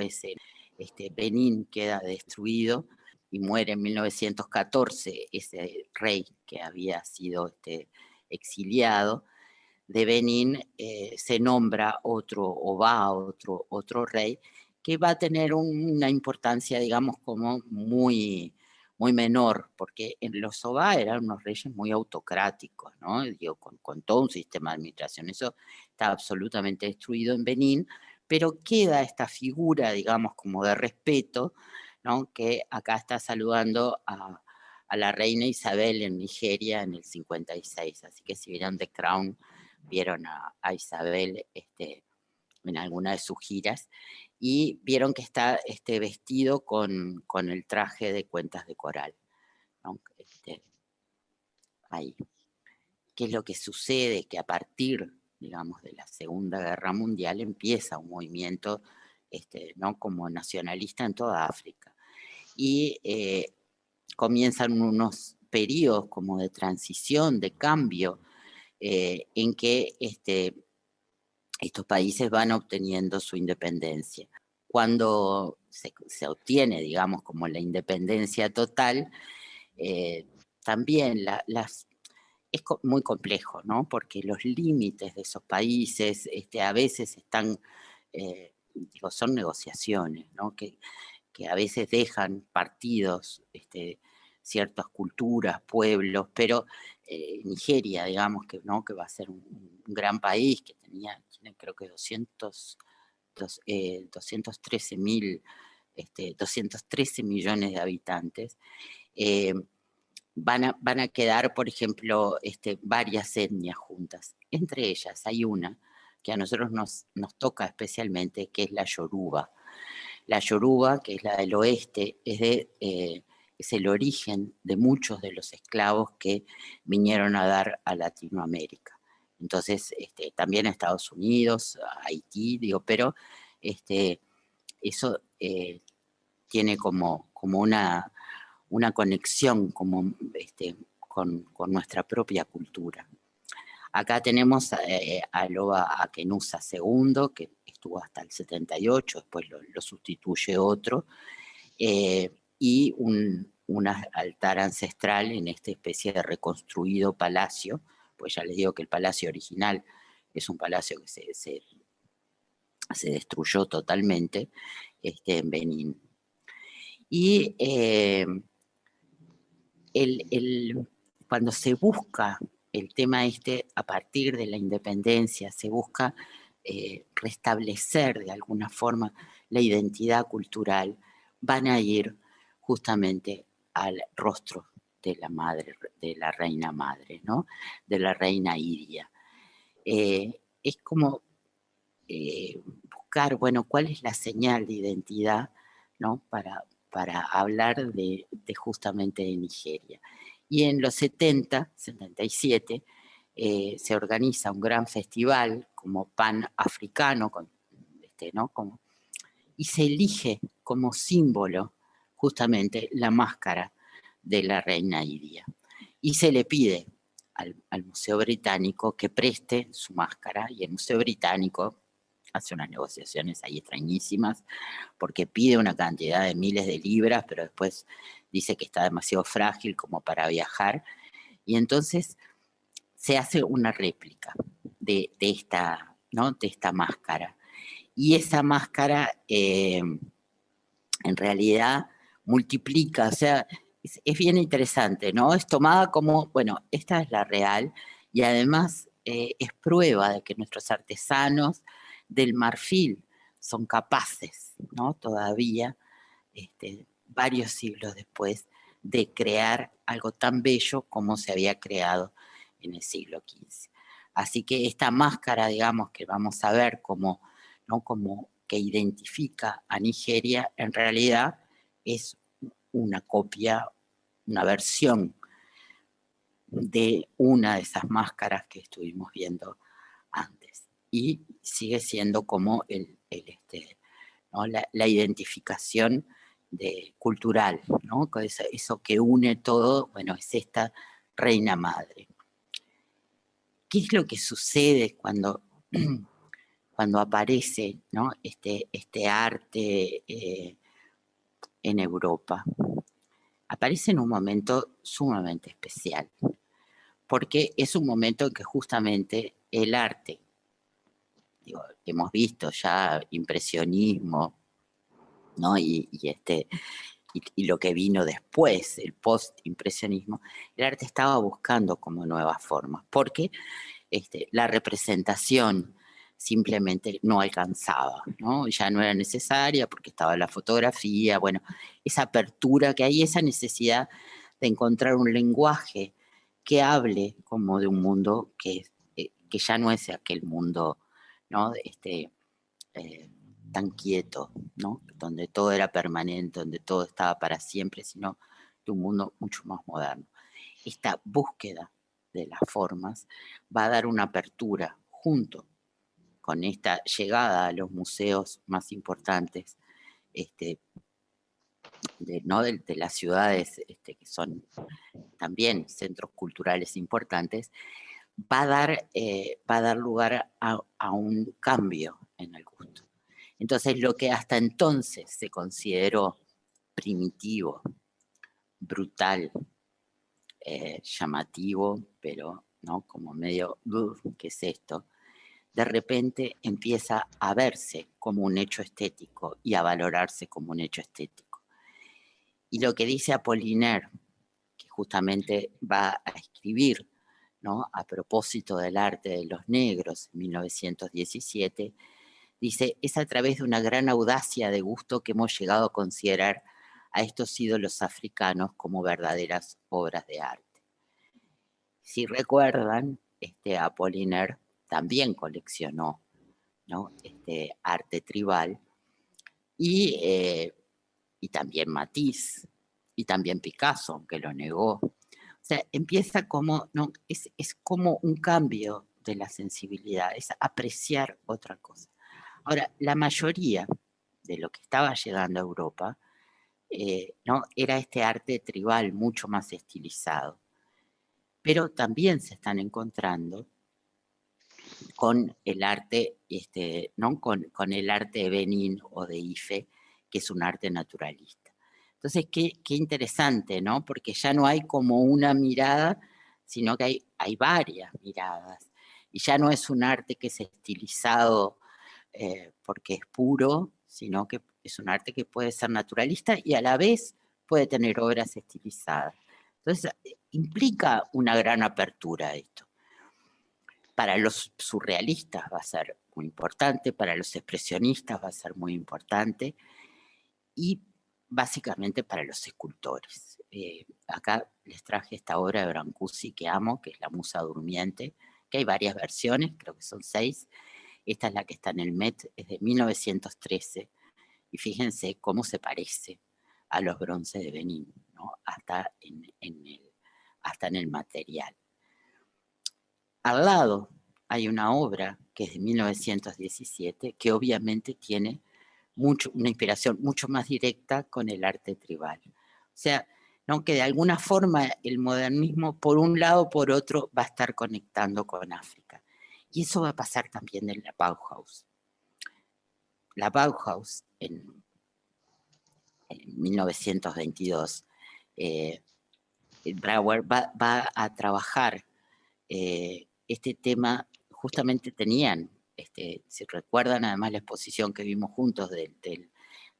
Benín queda destruido y muere en 1914 ese rey que había sido exiliado. De Benín se nombra o va otro rey que va a tener una importancia, digamos, como muy menor, porque en los Oba eran unos reyes muy autocráticos, ¿no? Digo, con todo un sistema de administración. Eso está absolutamente destruido en Benín, pero queda esta figura, digamos, como de respeto, ¿no? Que acá está saludando a la reina Isabel en Nigeria en el 56. Así que si vieron The Crown, vieron a Isabel en alguna de sus giras, y vieron que está vestido con el traje de cuentas de coral, ¿no? Ahí. ¿Qué es lo que sucede? Que a partir, digamos, de la Segunda Guerra Mundial empieza un movimiento ¿no? como nacionalista en toda África. Y comienzan unos periodos como de transición, de cambio, en que estos países van obteniendo su independencia. Cuando se obtiene, digamos, como la independencia total, también es muy complejo, ¿no? Porque los límites de esos países a veces están, son negociaciones, ¿no? Que a veces dejan partidos, ciertas culturas, pueblos, pero Nigeria, digamos, ¿no? Que va a ser un gran país, que tiene creo que 213 millones de habitantes, van a quedar, por ejemplo, varias etnias juntas. Entre ellas hay una que a nosotros nos toca especialmente, que es la Yoruba. La Yoruba, que es la del oeste, es el origen de muchos de los esclavos que vinieron a dar a Latinoamérica. Entonces, también a Estados Unidos, a Haití, pero eso tiene como una conexión con nuestra propia cultura. Acá tenemos a Loba Akenusa II, que estuvo hasta el 78, después lo sustituye otro, y un altar ancestral en esta especie de reconstruido palacio, pues ya les digo que el palacio original es un palacio que se destruyó totalmente en Benín. Y cuando se busca el tema a partir de la independencia, se busca restablecer de alguna forma la identidad cultural, van a ir justamente al rostro de la madre, de la reina madre, ¿no? De la reina Iria. Es como buscar, bueno, cuál es la señal de identidad, ¿no? Para hablar de justamente de Nigeria. Y en los 77, se organiza un gran festival como pan-africano, ¿no? y se elige como símbolo justamente la máscara de la reina Iria. Y se le pide al Museo Británico que preste su máscara, y el Museo Británico hace unas negociaciones ahí extrañísimas, porque pide una cantidad de miles de libras, pero después dice que está demasiado frágil como para viajar, y entonces se hace una réplica de esta, ¿no?, de esta máscara. Y esa máscara en realidad multiplica, o sea, es bien interesante, ¿no? Es tomada como, bueno, esta es la real, y además es prueba de que nuestros artesanos del marfil son capaces, ¿no?, todavía, varios siglos después, de crear algo tan bello como se había creado en el siglo XV. Así que esta máscara, digamos, que vamos a ver como, ¿no?, como que identifica a Nigeria, en realidad es una copia, una versión de una de esas máscaras que estuvimos viendo antes. Y sigue siendo como ¿no?, la identificación cultural, ¿no?, eso que une todo, bueno, es esta reina madre. ¿Qué es lo que sucede cuando aparece, ¿no?, este arte en Europa? Aparece en un momento sumamente especial, porque es un momento en que justamente el arte, digo, hemos visto ya impresionismo, ¿no?, y lo que vino después, el post-impresionismo, el arte estaba buscando como nuevas formas, porque la representación simplemente no alcanzaba, ¿no? Ya no era necesaria porque estaba la fotografía, bueno, esa apertura que hay, esa necesidad de encontrar un lenguaje que hable como de un mundo que ya no es aquel mundo, ¿no?, eh, tan quieto, ¿no?, donde todo era permanente, donde todo estaba para siempre, sino de un mundo mucho más moderno. Esta búsqueda de las formas va a dar una apertura junto con esta llegada a los museos más importantes, ¿no?, de las ciudades, que son también centros culturales importantes, va a dar lugar a un cambio en el gusto. Entonces, lo que hasta entonces se consideró primitivo, brutal, llamativo, pero, ¿no?, como medio, ¿qué es esto?, de repente empieza a verse como un hecho estético y a valorarse como un hecho estético. Y lo que dice Apollinaire, que justamente va a escribir, ¿no?, a propósito del arte de los negros en 1917, dice: es a través de una gran audacia de gusto que hemos llegado a considerar a estos ídolos africanos como verdaderas obras de arte. Si recuerdan, Apollinaire también coleccionó, ¿no?, arte tribal, y también Matisse, y también Picasso, aunque lo negó. O sea, empieza como, ¿no?, es como un cambio de la sensibilidad, es apreciar otra cosa. Ahora, la mayoría de lo que estaba llegando a Europa, ¿no?, era este arte tribal mucho más estilizado, pero también se están encontrando con el arte, ¿no?, con el arte de Benín o de Ife, que es un arte naturalista. Entonces, qué interesante, ¿no?, porque ya no hay como una mirada, sino que hay varias miradas, y ya no es un arte que es estilizado porque es puro, sino que es un arte que puede ser naturalista y a la vez puede tener obras estilizadas. Entonces, implica una gran apertura esto. Para los surrealistas va a ser muy importante, para los expresionistas va a ser muy importante, y básicamente para los escultores. Acá les traje esta obra de Brancusi que amo, que es La Musa Durmiente, que hay varias versiones, creo que son 6. Esta es la que está en el Met, es de 1913, y fíjense cómo se parece a los bronces de Benín, ¿no?, hasta en el material. Al lado hay una obra que es de 1917, que obviamente tiene una inspiración mucho más directa con el arte tribal. O sea, ¿no? Que de alguna forma el modernismo, por un lado o por otro, va a estar conectando con África. Y eso va a pasar también en la Bauhaus. La Bauhaus, en 1922, Brauer va a trabajar este tema. Justamente tenían, si recuerdan además la exposición que vimos juntos de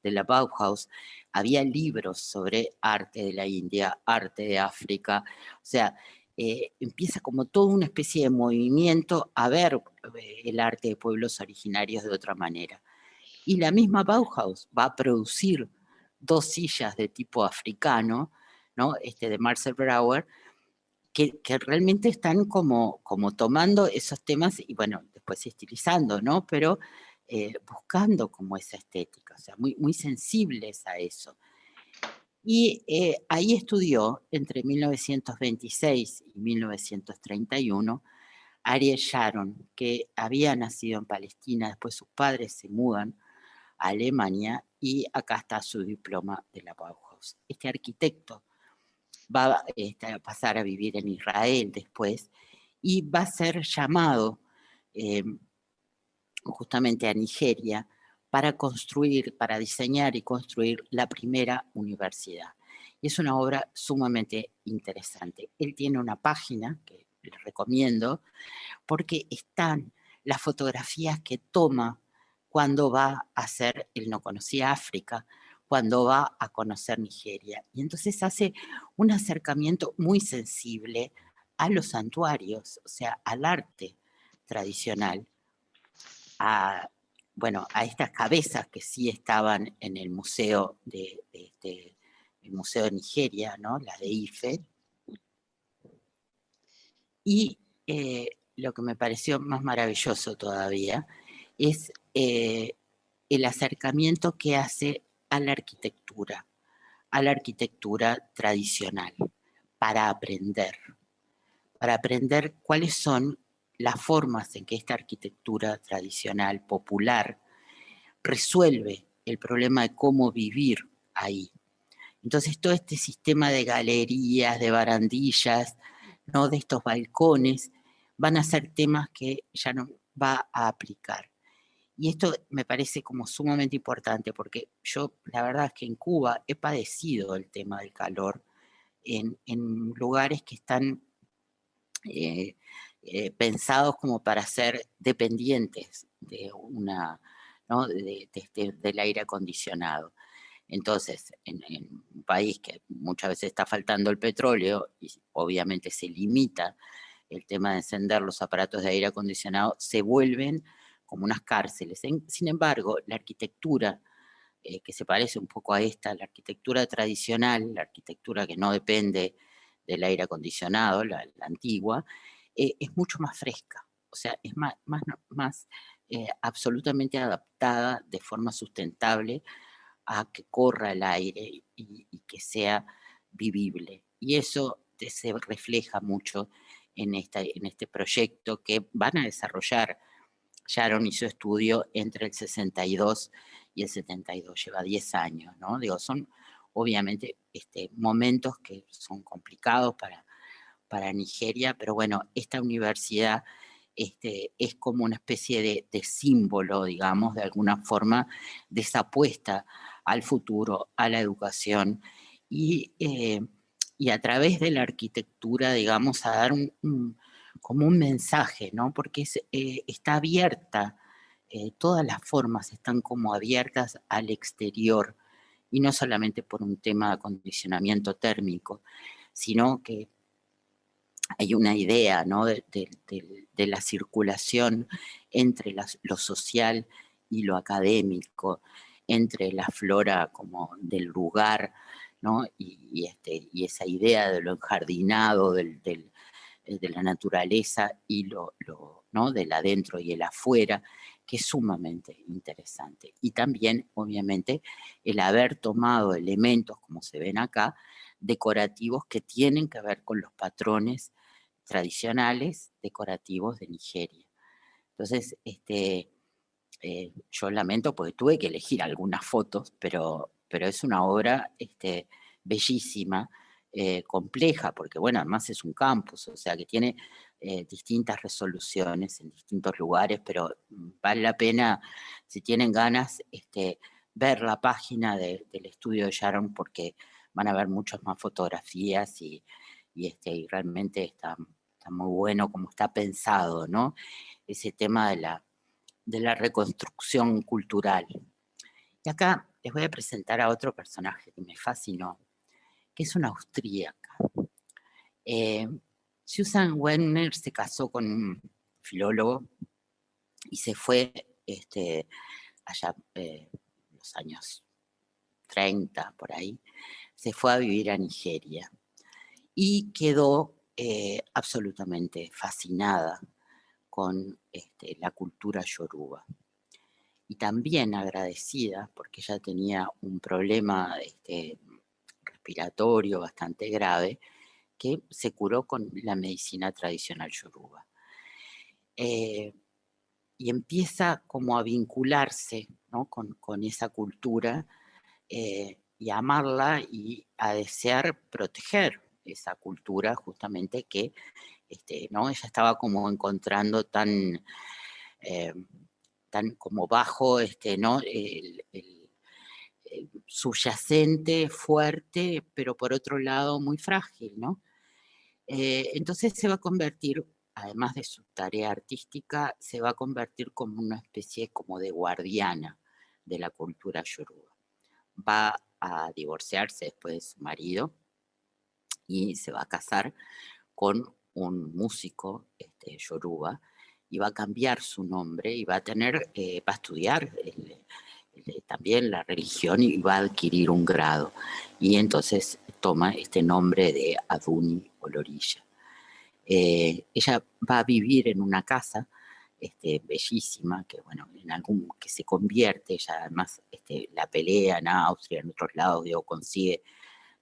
la Bauhaus, había libros sobre arte de la India, arte de África, o sea, empieza como toda una especie de movimiento a ver el arte de pueblos originarios de otra manera. Y la misma Bauhaus va a producir 2 sillas de tipo africano, ¿no? De Marcel Brauer, que realmente están como tomando esos temas y, bueno, después estilizando, ¿no? Pero buscando como esa estética, o sea, muy, muy sensibles a eso. Y ahí estudió, entre 1926 y 1931, Ariel Sharon, que había nacido en Palestina, después sus padres se mudan a Alemania y acá está su diploma de la Bauhaus. Este arquitecto va a pasar a vivir en Israel después y va a ser llamado justamente a Nigeria para construir, para diseñar y construir la primera universidad. Y es una obra sumamente interesante. Él tiene una página que les recomiendo porque están las fotografías que toma cuando va a hacer, él no conocía África, cuando va a conocer Nigeria. Y entonces hace un acercamiento muy sensible a los santuarios, o sea, al arte tradicional, a, bueno, a estas cabezas que sí estaban en el museo el Museo de Nigeria, ¿no? Las de Ife. Y lo que me pareció más maravilloso todavía es el acercamiento que hace a la arquitectura tradicional, para aprender cuáles son las formas en que esta arquitectura tradicional, popular, resuelve el problema de cómo vivir ahí. Entonces, todo este sistema de galerías, de barandillas, ¿no? De estos balcones, van a ser temas que ya no va a aplicar. Y esto me parece como sumamente importante porque yo, la verdad es que en Cuba he padecido el tema del calor en lugares que están pensados como para ser dependientes de ¿no? Del aire acondicionado. Entonces, en un país que muchas veces está faltando el petróleo y obviamente se limita el tema de encender los aparatos de aire acondicionado, se vuelven como unas cárceles. Sin embargo, la arquitectura, que se parece un poco a esta, la arquitectura tradicional, la arquitectura que no depende del aire acondicionado, la antigua, es mucho más fresca, o sea, es más absolutamente adaptada de forma sustentable a que corra el aire y que sea vivible. Y eso se refleja mucho en este proyecto que van a desarrollar. Sharon hizo estudio entre el 62 y el 72, lleva 10 años, ¿no? Digo, son obviamente momentos que son complicados para Nigeria, pero bueno, esta universidad es como una especie de símbolo, digamos, de alguna forma, de esa apuesta al futuro, a la educación, y a través de la arquitectura, digamos, a dar como un mensaje, ¿no? Porque está abierta, todas las formas están como abiertas al exterior, y no solamente por un tema de acondicionamiento térmico, sino que hay una idea, ¿no? de la circulación entre lo social y lo académico, entre la flora como del lugar, ¿no? Y esa idea de lo enjardinado, de la naturaleza y ¿no? Del adentro y el afuera, que es sumamente interesante. Y también, obviamente, el haber tomado elementos, como se ven acá, decorativos que tienen que ver con los patrones tradicionales decorativos de Nigeria. Entonces, yo lamento porque tuve que elegir algunas fotos, pero es una obra bellísima, compleja, porque bueno, además es un campus, o sea que tiene distintas resoluciones en distintos lugares, pero vale la pena, si tienen ganas, ver la página del estudio de Sharon, porque van a ver muchas más fotografías y realmente está muy bueno como está pensado, ¿no? Ese tema de la reconstrucción cultural. Y acá les voy a presentar a otro personaje que me fascinó, que es una austríaca. Susan Wegner se casó con un filólogo y se fue allá los años 30, por ahí, se fue a vivir a Nigeria y quedó absolutamente fascinada con la cultura yoruba. Y también agradecida, porque ella tenía un problema respiratorio bastante grave, que se curó con la medicina tradicional yoruba. Y empieza como a vincularse, ¿no?, con esa cultura y a amarla y a desear proteger esa cultura justamente que ¿no?, ella estaba como encontrando eh, tan como bajo ¿no?, el subyacente fuerte, pero por otro lado muy frágil, ¿no? Entonces se va a convertir, además de su tarea artística, se va a convertir como una especie como de guardiana de la cultura yoruba. Va a divorciarse después de su marido y se va a casar con un músico yoruba y va a cambiar su nombre y va a va a estudiar también la religión y va a adquirir un grado. Y entonces toma este nombre de Aduni Olorilla. Ella va a vivir en una casa bellísima, que bueno, que se convierte, ella además la pelea en Austria, en otros lados, digo, consigue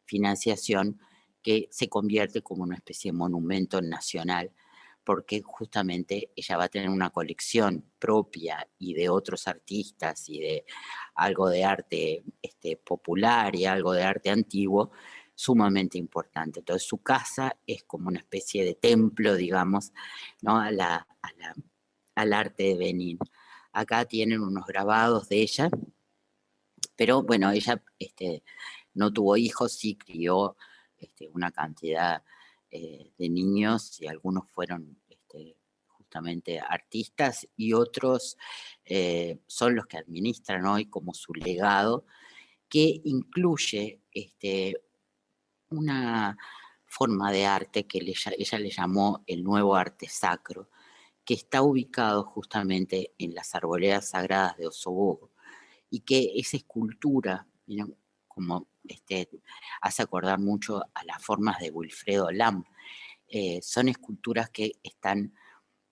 financiación, que se convierte como una especie de monumento nacional, porque justamente ella va a tener una colección propia y de otros artistas y de algo de arte popular y algo de arte antiguo sumamente importante. Entonces su casa es como una especie de templo, digamos, ¿no?, al arte de Benín. Acá tienen unos grabados de ella, pero bueno, ella no tuvo hijos, sí crió una cantidad de niños y algunos fueron justamente artistas y otros son los que administran hoy como su legado, que incluye una forma de arte que ella le llamó el nuevo arte sacro, que está ubicado justamente en las arboledas sagradas de Osobogo, y que esa escultura, miren, como hace acordar mucho a las formas de Wilfredo Lam. Son esculturas que están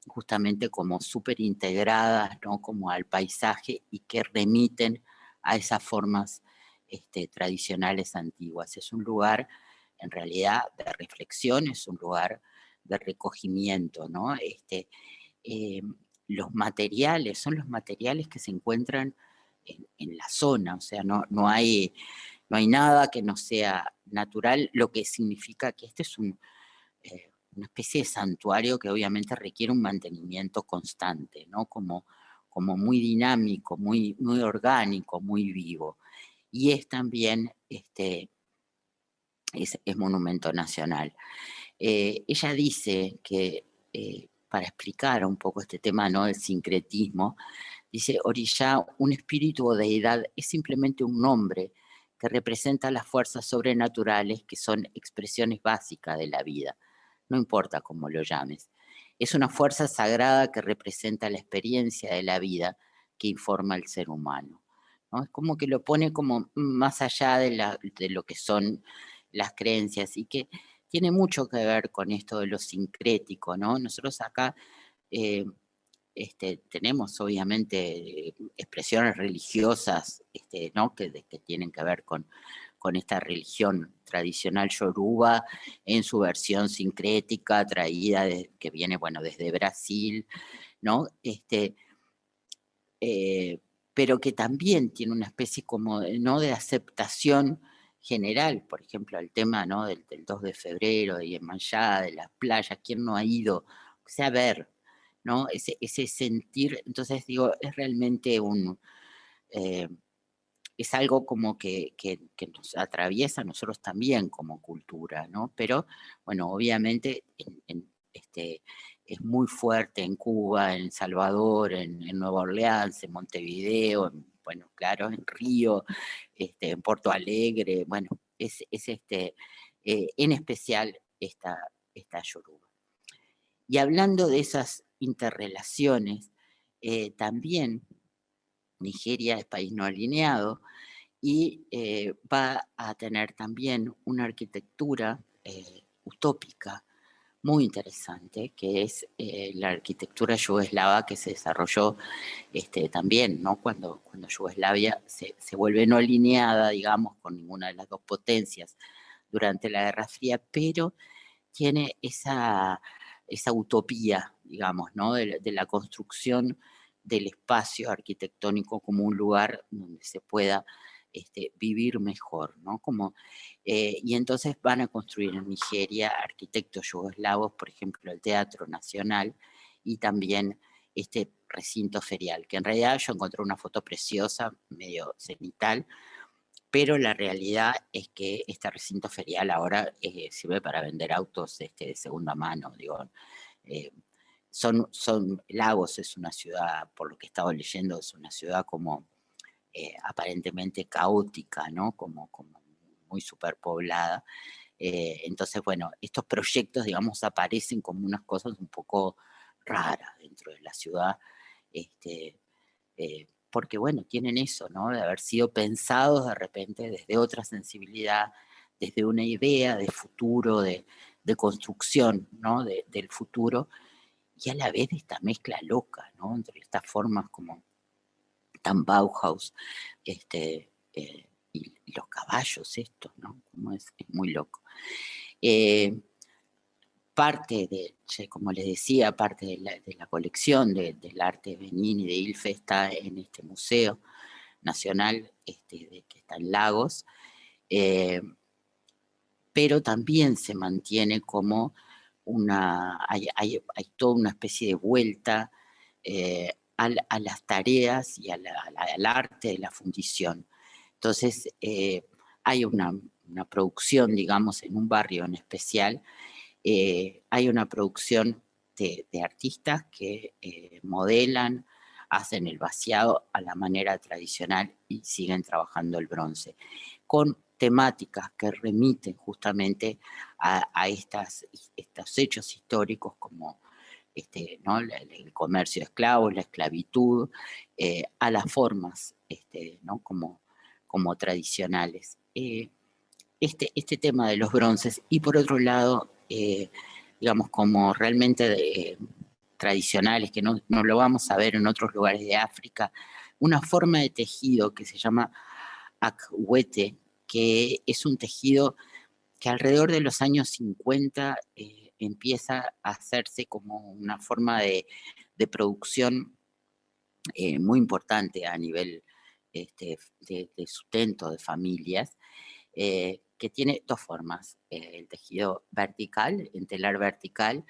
justamente como súper integradas, ¿no?, como al paisaje y que remiten a esas formas tradicionales antiguas. Es un lugar, en realidad, de reflexión, es un lugar de recogimiento, ¿no? Eh, los materiales, son los materiales que se encuentran en la zona, o sea, no hay nada que no sea natural, lo que significa que este es una especie de santuario que obviamente requiere un mantenimiento constante, ¿no? Como muy dinámico, muy, muy orgánico, muy vivo. Y es también, es monumento nacional. Ella dice que, para explicar un poco este tema, ¿no?, del sincretismo, dice: Orishá, un espíritu o deidad, es simplemente un nombre que representa las fuerzas sobrenaturales que son expresiones básicas de la vida, no importa cómo lo llames. Es una fuerza sagrada que representa la experiencia de la vida que informa al ser humano, ¿no? Es como que lo pone como más allá de lo que son las creencias y que tiene mucho que ver con esto de lo sincrético, ¿no? Nosotros acá eh, tenemos obviamente expresiones religiosas, ¿no?, que tienen que ver con esta religión tradicional yoruba en su versión sincrética, que viene, bueno, desde Brasil, ¿no? Eh, pero que también tiene una especie como, ¿no?, de aceptación general, por ejemplo, el tema, ¿no?, del 2 de febrero, de Iemanjá, de las playas, ¿quién no ha ido? O sea, a ver, ¿no? Ese sentir, entonces digo, es realmente eh, es algo como que nos atraviesa a nosotros también como cultura, ¿no? Pero, bueno, obviamente es muy fuerte en Cuba, en El Salvador, en Nueva Orleans, en Montevideo, bueno, claro, en Río, en Porto Alegre, bueno, en especial esta Yoruba. Y hablando de esas interrelaciones, también Nigeria es país no alineado y va a tener también una arquitectura utópica muy interesante, que es la arquitectura yugoslava que se desarrolló también, ¿no? Cuando Yugoslavia se vuelve no alineada, digamos, con ninguna de las dos potencias durante la Guerra Fría, pero tiene esa utopía, digamos, ¿no? De la construcción del espacio arquitectónico como un lugar donde se pueda vivir mejor, ¿no? Y entonces van a construir en Nigeria arquitectos yugoslavos, por ejemplo, el Teatro Nacional y también este recinto ferial, que en realidad yo encontré una foto preciosa, medio cenital, pero la realidad es que este recinto ferial ahora sirve para vender autos de segunda mano, digo. eh, Lagos es una ciudad, por lo que he estado leyendo, es una ciudad como aparentemente caótica, ¿no? Como muy superpoblada. Entonces, bueno, estos proyectos, digamos, aparecen como unas cosas un poco raras dentro de la ciudad, este, porque bueno, tienen eso, ¿no? De haber sido pensados de repente desde otra sensibilidad, desde una idea de futuro, de construcción, ¿no? Del futuro, y a la vez de esta mezcla loca, ¿no? Entre estas formas como tan Bauhaus, y los caballos estos, ¿no? Como es muy loco. Parte como les decía, parte de la colección del arte de Benín y de Ilfe está en este museo nacional que está en Lagos, eh, pero también se mantiene como hay toda una especie de vuelta a las tareas y al arte de la fundición. Entonces, hay una producción, digamos, en un barrio en especial, hay una producción de artistas que modelan, hacen el vaciado a la manera tradicional y siguen trabajando el bronce, con temáticas que remiten justamente a estos hechos históricos como ¿no? El comercio de esclavos, la esclavitud, a las formas ¿no? como tradicionales. Este tema de los bronces y por otro lado, digamos, como realmente tradicionales, que no lo vamos a ver en otros lugares de África, una forma de tejido que se llama akwete, que es un tejido que alrededor de los años 50 empieza a hacerse como una forma de producción muy importante a nivel de sustento de familias, que tiene dos formas, el tejido vertical, en telar vertical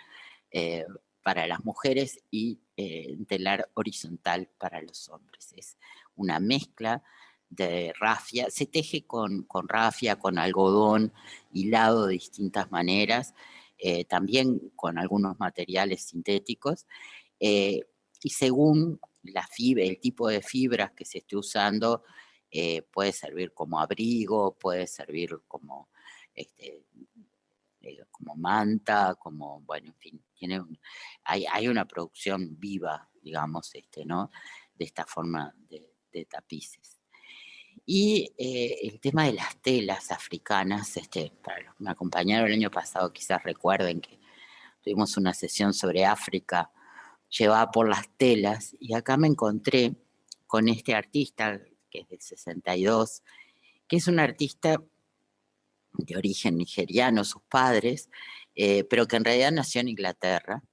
eh, para las mujeres y en telar horizontal para los hombres. Es una mezcla de rafia, se teje con rafia, con algodón, hilado de distintas maneras, también con algunos materiales sintéticos, eh, y según el tipo de fibras que se esté usando, puede servir como abrigo, puede servir este, como manta, bueno, en fin, hay una producción viva, digamos, ¿no? De esta forma de tapices. Y el tema de las telas africanas, para los que me acompañaron el año pasado, quizás recuerden que tuvimos una sesión sobre África llevada por las telas, y acá me encontré con este artista, que es del 62, que es un artista de origen nigeriano, sus padres, pero que en realidad nació en Inglaterra.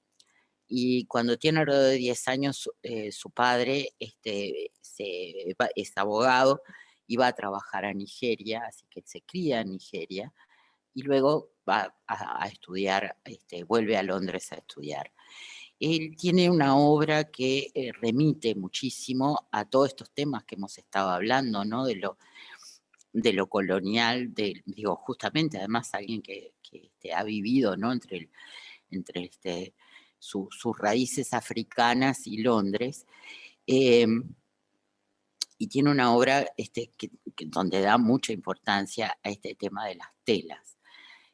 Y cuando tiene alrededor de 10 años, su padre es abogado iba a trabajar a Nigeria, así que se cría en Nigeria, y luego va a estudiar, vuelve a Londres a estudiar. Él tiene una obra que remite muchísimo a todos estos temas que hemos estado hablando, ¿no? De lo colonial, digo, justamente, además alguien que ha vivido, ¿no? Entre sus raíces africanas y Londres, eh, y tiene una obra donde da mucha importancia a este tema de las telas.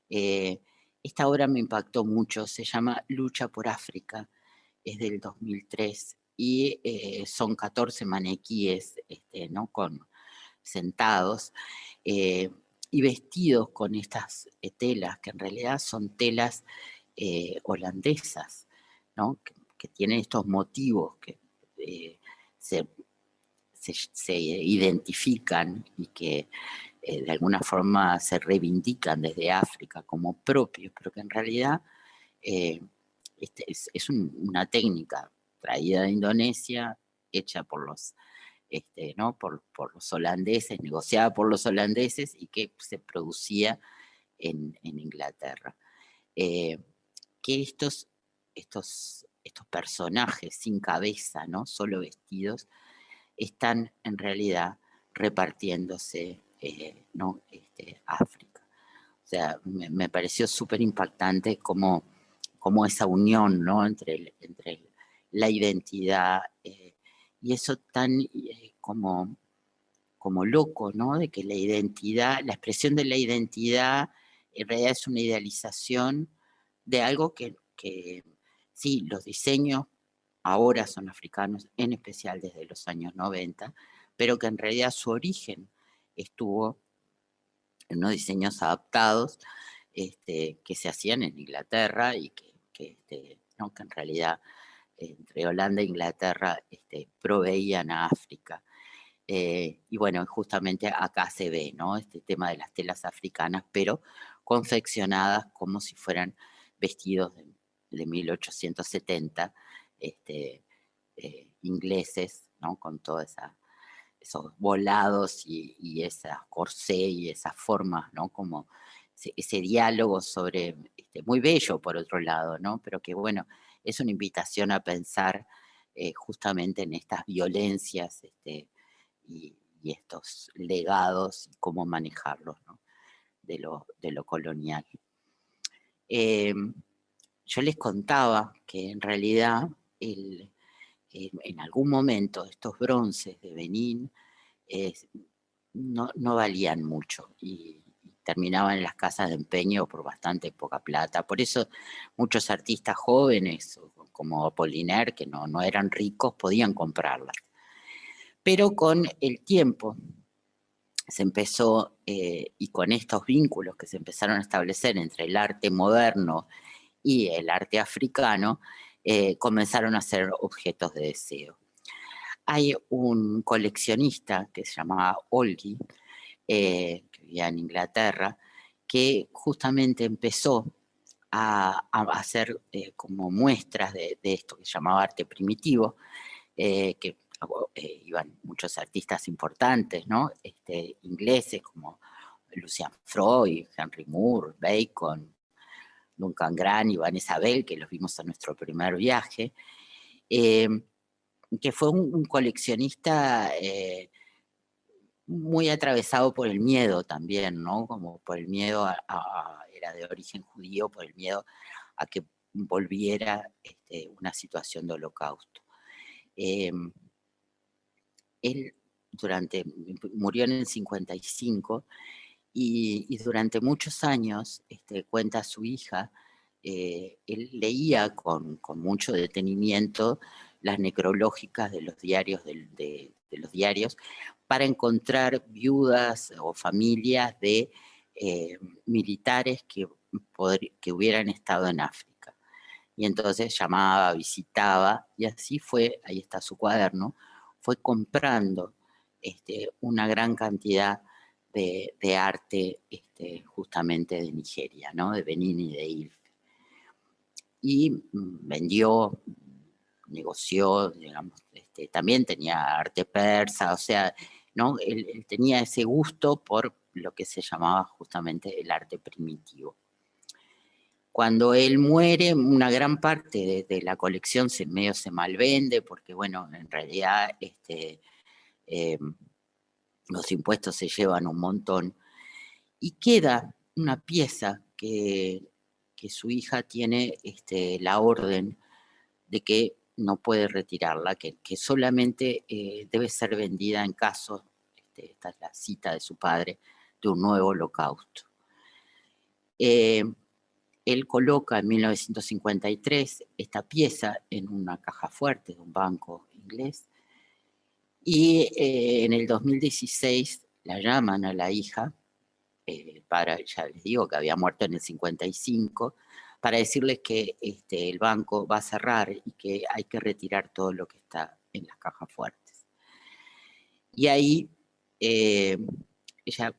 Esta obra me impactó mucho, se llama Lucha por África, es del 2003, y son 14 maniquíes, ¿no? Sentados, y vestidos con estas telas, que en realidad son telas holandesas, ¿no? Que tienen estos motivos que se identifican y que de alguna forma se reivindican desde África como propios, pero que en realidad es una técnica traída de Indonesia, hecha por los, ¿no? por los holandeses, negociada por los holandeses y que se producía en Inglaterra. Que estos personajes sin cabeza, ¿no? Solo vestidos, están en realidad repartiéndose, ¿no? África. O sea, me pareció súper impactante como esa unión, ¿no? entre la identidad y eso tan como loco, ¿no? De que la identidad, la expresión de la identidad en realidad es una idealización de algo que sí, los diseños ahora son africanos, en especial desde los años 90, pero que en realidad su origen estuvo en unos diseños adaptados que se hacían en Inglaterra y ¿no? que en realidad entre Holanda e Inglaterra proveían a África. Y bueno, justamente acá se ve, ¿no? Este tema de las telas africanas, pero confeccionadas como si fueran vestidos de 1870, ingleses, ¿no? Con todos esos volados y esa corsé y esas formas, ¿no? Como ese diálogo sobre, muy bello por otro lado, ¿no? Pero que bueno, es una invitación a pensar justamente en estas violencias y estos legados y cómo manejarlos, ¿no? de lo colonial. Yo les contaba que en realidad en algún momento estos bronces de Benín no valían mucho y terminaban en las casas de empeño por bastante poca plata. Por eso muchos artistas jóvenes como Apollinaire, que no eran ricos, podían comprarlas. Pero con el tiempo se empezó, y con estos vínculos que se empezaron a establecer entre el arte moderno y el arte africano, comenzaron a ser objetos de deseo. Hay un coleccionista que se llamaba Olgi, que vivía en Inglaterra, que justamente empezó a hacer como muestras de esto que se llamaba arte primitivo, que iban muchos artistas importantes, ¿no? Ingleses como Lucian Freud, Henry Moore, Bacon, Duncan Grant y Vanessa Bell, que los vimos en nuestro primer viaje, que fue un coleccionista muy atravesado por el miedo también, ¿no? Como por el miedo era de origen judío, por el miedo a que volviera una situación de holocausto. Él murió en el 55 y durante muchos años, cuenta su hija, él leía con mucho detenimiento las necrológicas de los diarios, de los diarios para encontrar viudas o familias de militares que hubieran estado en África. Y entonces llamaba, visitaba, y así fue, ahí está su cuaderno, fue comprando una gran cantidad de arte justamente de Nigeria, ¿no? De Benín y de Ilf. Y vendió, negoció, digamos, también tenía arte persa, o sea, ¿no? Él tenía ese gusto por lo que se llamaba justamente el arte primitivo. Cuando él muere, una gran parte de la colección medio se malvende, porque bueno, en realidad los impuestos se llevan un montón, y queda una pieza que su hija tiene la orden de que no puede retirarla, que solamente debe ser vendida en caso, esta es la cita de su padre, de un nuevo holocausto. Él coloca en 1953 esta pieza en una caja fuerte de un banco inglés y en el 2016 la llaman a la hija, el padre, ya les digo que había muerto en el 55, para decirles que el banco va a cerrar y que hay que retirar todo lo que está en las cajas fuertes. Y ahí ella,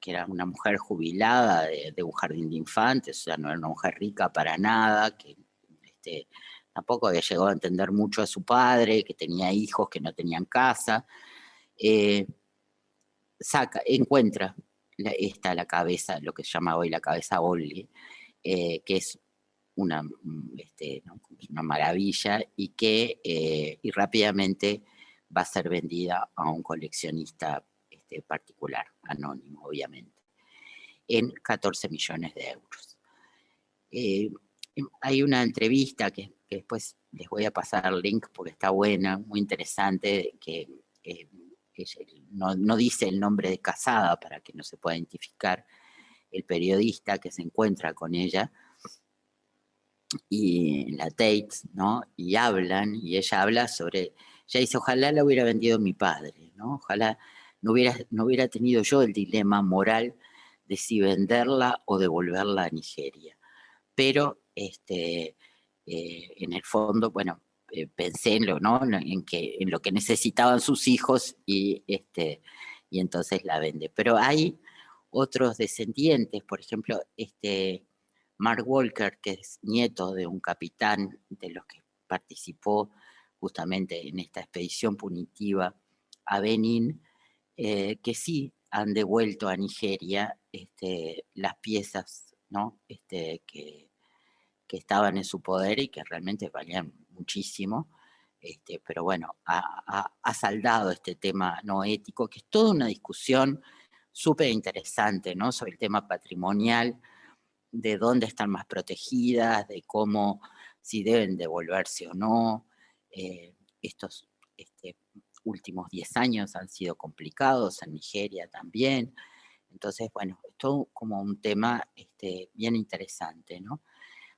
que era una mujer jubilada de un jardín de infantes, o sea, no era una mujer rica para nada, que tampoco había llegado a entender mucho a su padre, que tenía hijos que no tenían casa, encuentra la cabeza, lo que se llama hoy la cabeza Olli, que es una, ¿no? una maravilla y que y rápidamente va a ser vendida a un coleccionista particular, anónimo obviamente, en 14 millones de euros. Hay una entrevista que después les voy a pasar el link porque está buena, muy interesante, que no dice el nombre de Casada para que no se pueda identificar el periodista que se encuentra con ella, y la Tate, ¿no? Y hablan, y ella habla sobre, ella dice, ojalá la hubiera vendido mi padre, ¿no? Ojalá no hubiera tenido yo el dilema moral de si venderla o devolverla a Nigeria. Pero en el fondo, bueno, pensé en lo, ¿no? En lo que necesitaban sus hijos y entonces la vende. Pero hay otros descendientes, por ejemplo, Mark Walker, que es nieto de un capitán de los que participó justamente en esta expedición punitiva a Benín, que sí han devuelto a Nigeria las piezas, ¿no? que estaban en su poder y que realmente valían muchísimo, pero bueno, ha saldado este tema no ético, que es toda una discusión súper interesante, ¿no? Sobre el tema patrimonial, de dónde están más protegidas, de cómo, si deben devolverse o no. Estos últimos 10 años han sido complicados, en Nigeria también. Entonces, bueno, es todo como un tema bien interesante, ¿no?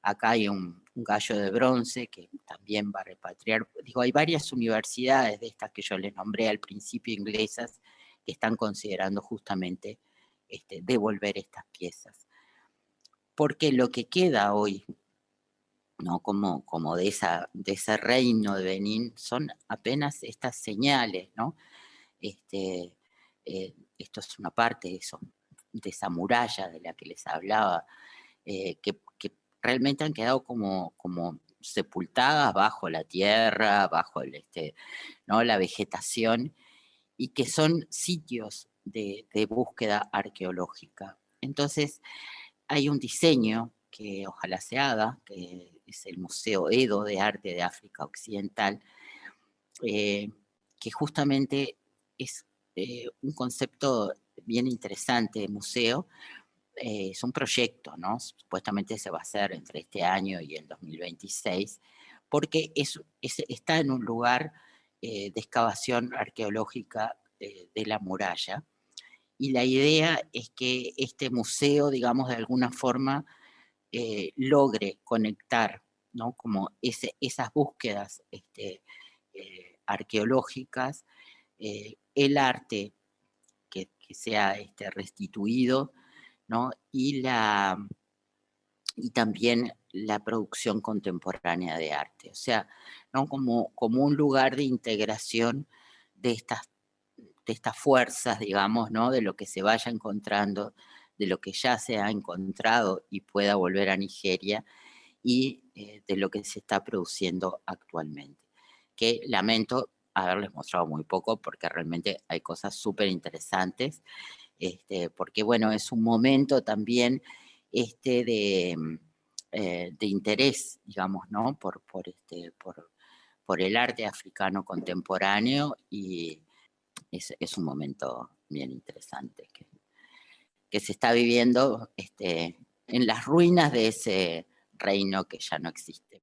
Acá hay un gallo de bronce que también va a repatriar. Digo, hay varias universidades de estas que yo les nombré al principio inglesas que están considerando justamente devolver estas piezas. Porque lo que queda hoy, ¿no? Como de ese reino de Benín, son apenas estas señales, ¿no? Esto es una parte de esa muralla de la que les hablaba, que realmente han quedado como sepultadas bajo la tierra, bajo ¿no? la vegetación, y que son sitios de búsqueda arqueológica. Entonces, hay un diseño que ojalá se haga, que es el Museo Edo de Arte de África Occidental, que justamente es un concepto bien interesante de museo. Es un proyecto, ¿no? Supuestamente se va a hacer entre este año y el 2026, porque está en un lugar de excavación arqueológica de la muralla, y la idea es que este museo, digamos, de alguna forma logre conectar, ¿no? Como esas búsquedas arqueológicas, el arte que sea restituido, ¿no? Y también la producción contemporánea de arte. O sea, ¿no? como un lugar de integración de estas fuerzas, digamos, ¿no? De lo que se vaya encontrando, de lo que ya se ha encontrado y pueda volver a Nigeria, y de lo que se está produciendo actualmente. Que lamento haberles mostrado muy poco, porque realmente hay cosas súper interesantes, porque bueno, es un momento también de interés, digamos, ¿no? Por el arte africano contemporáneo, y es un momento bien interesante que se está viviendo en las ruinas de ese reino que ya no existe.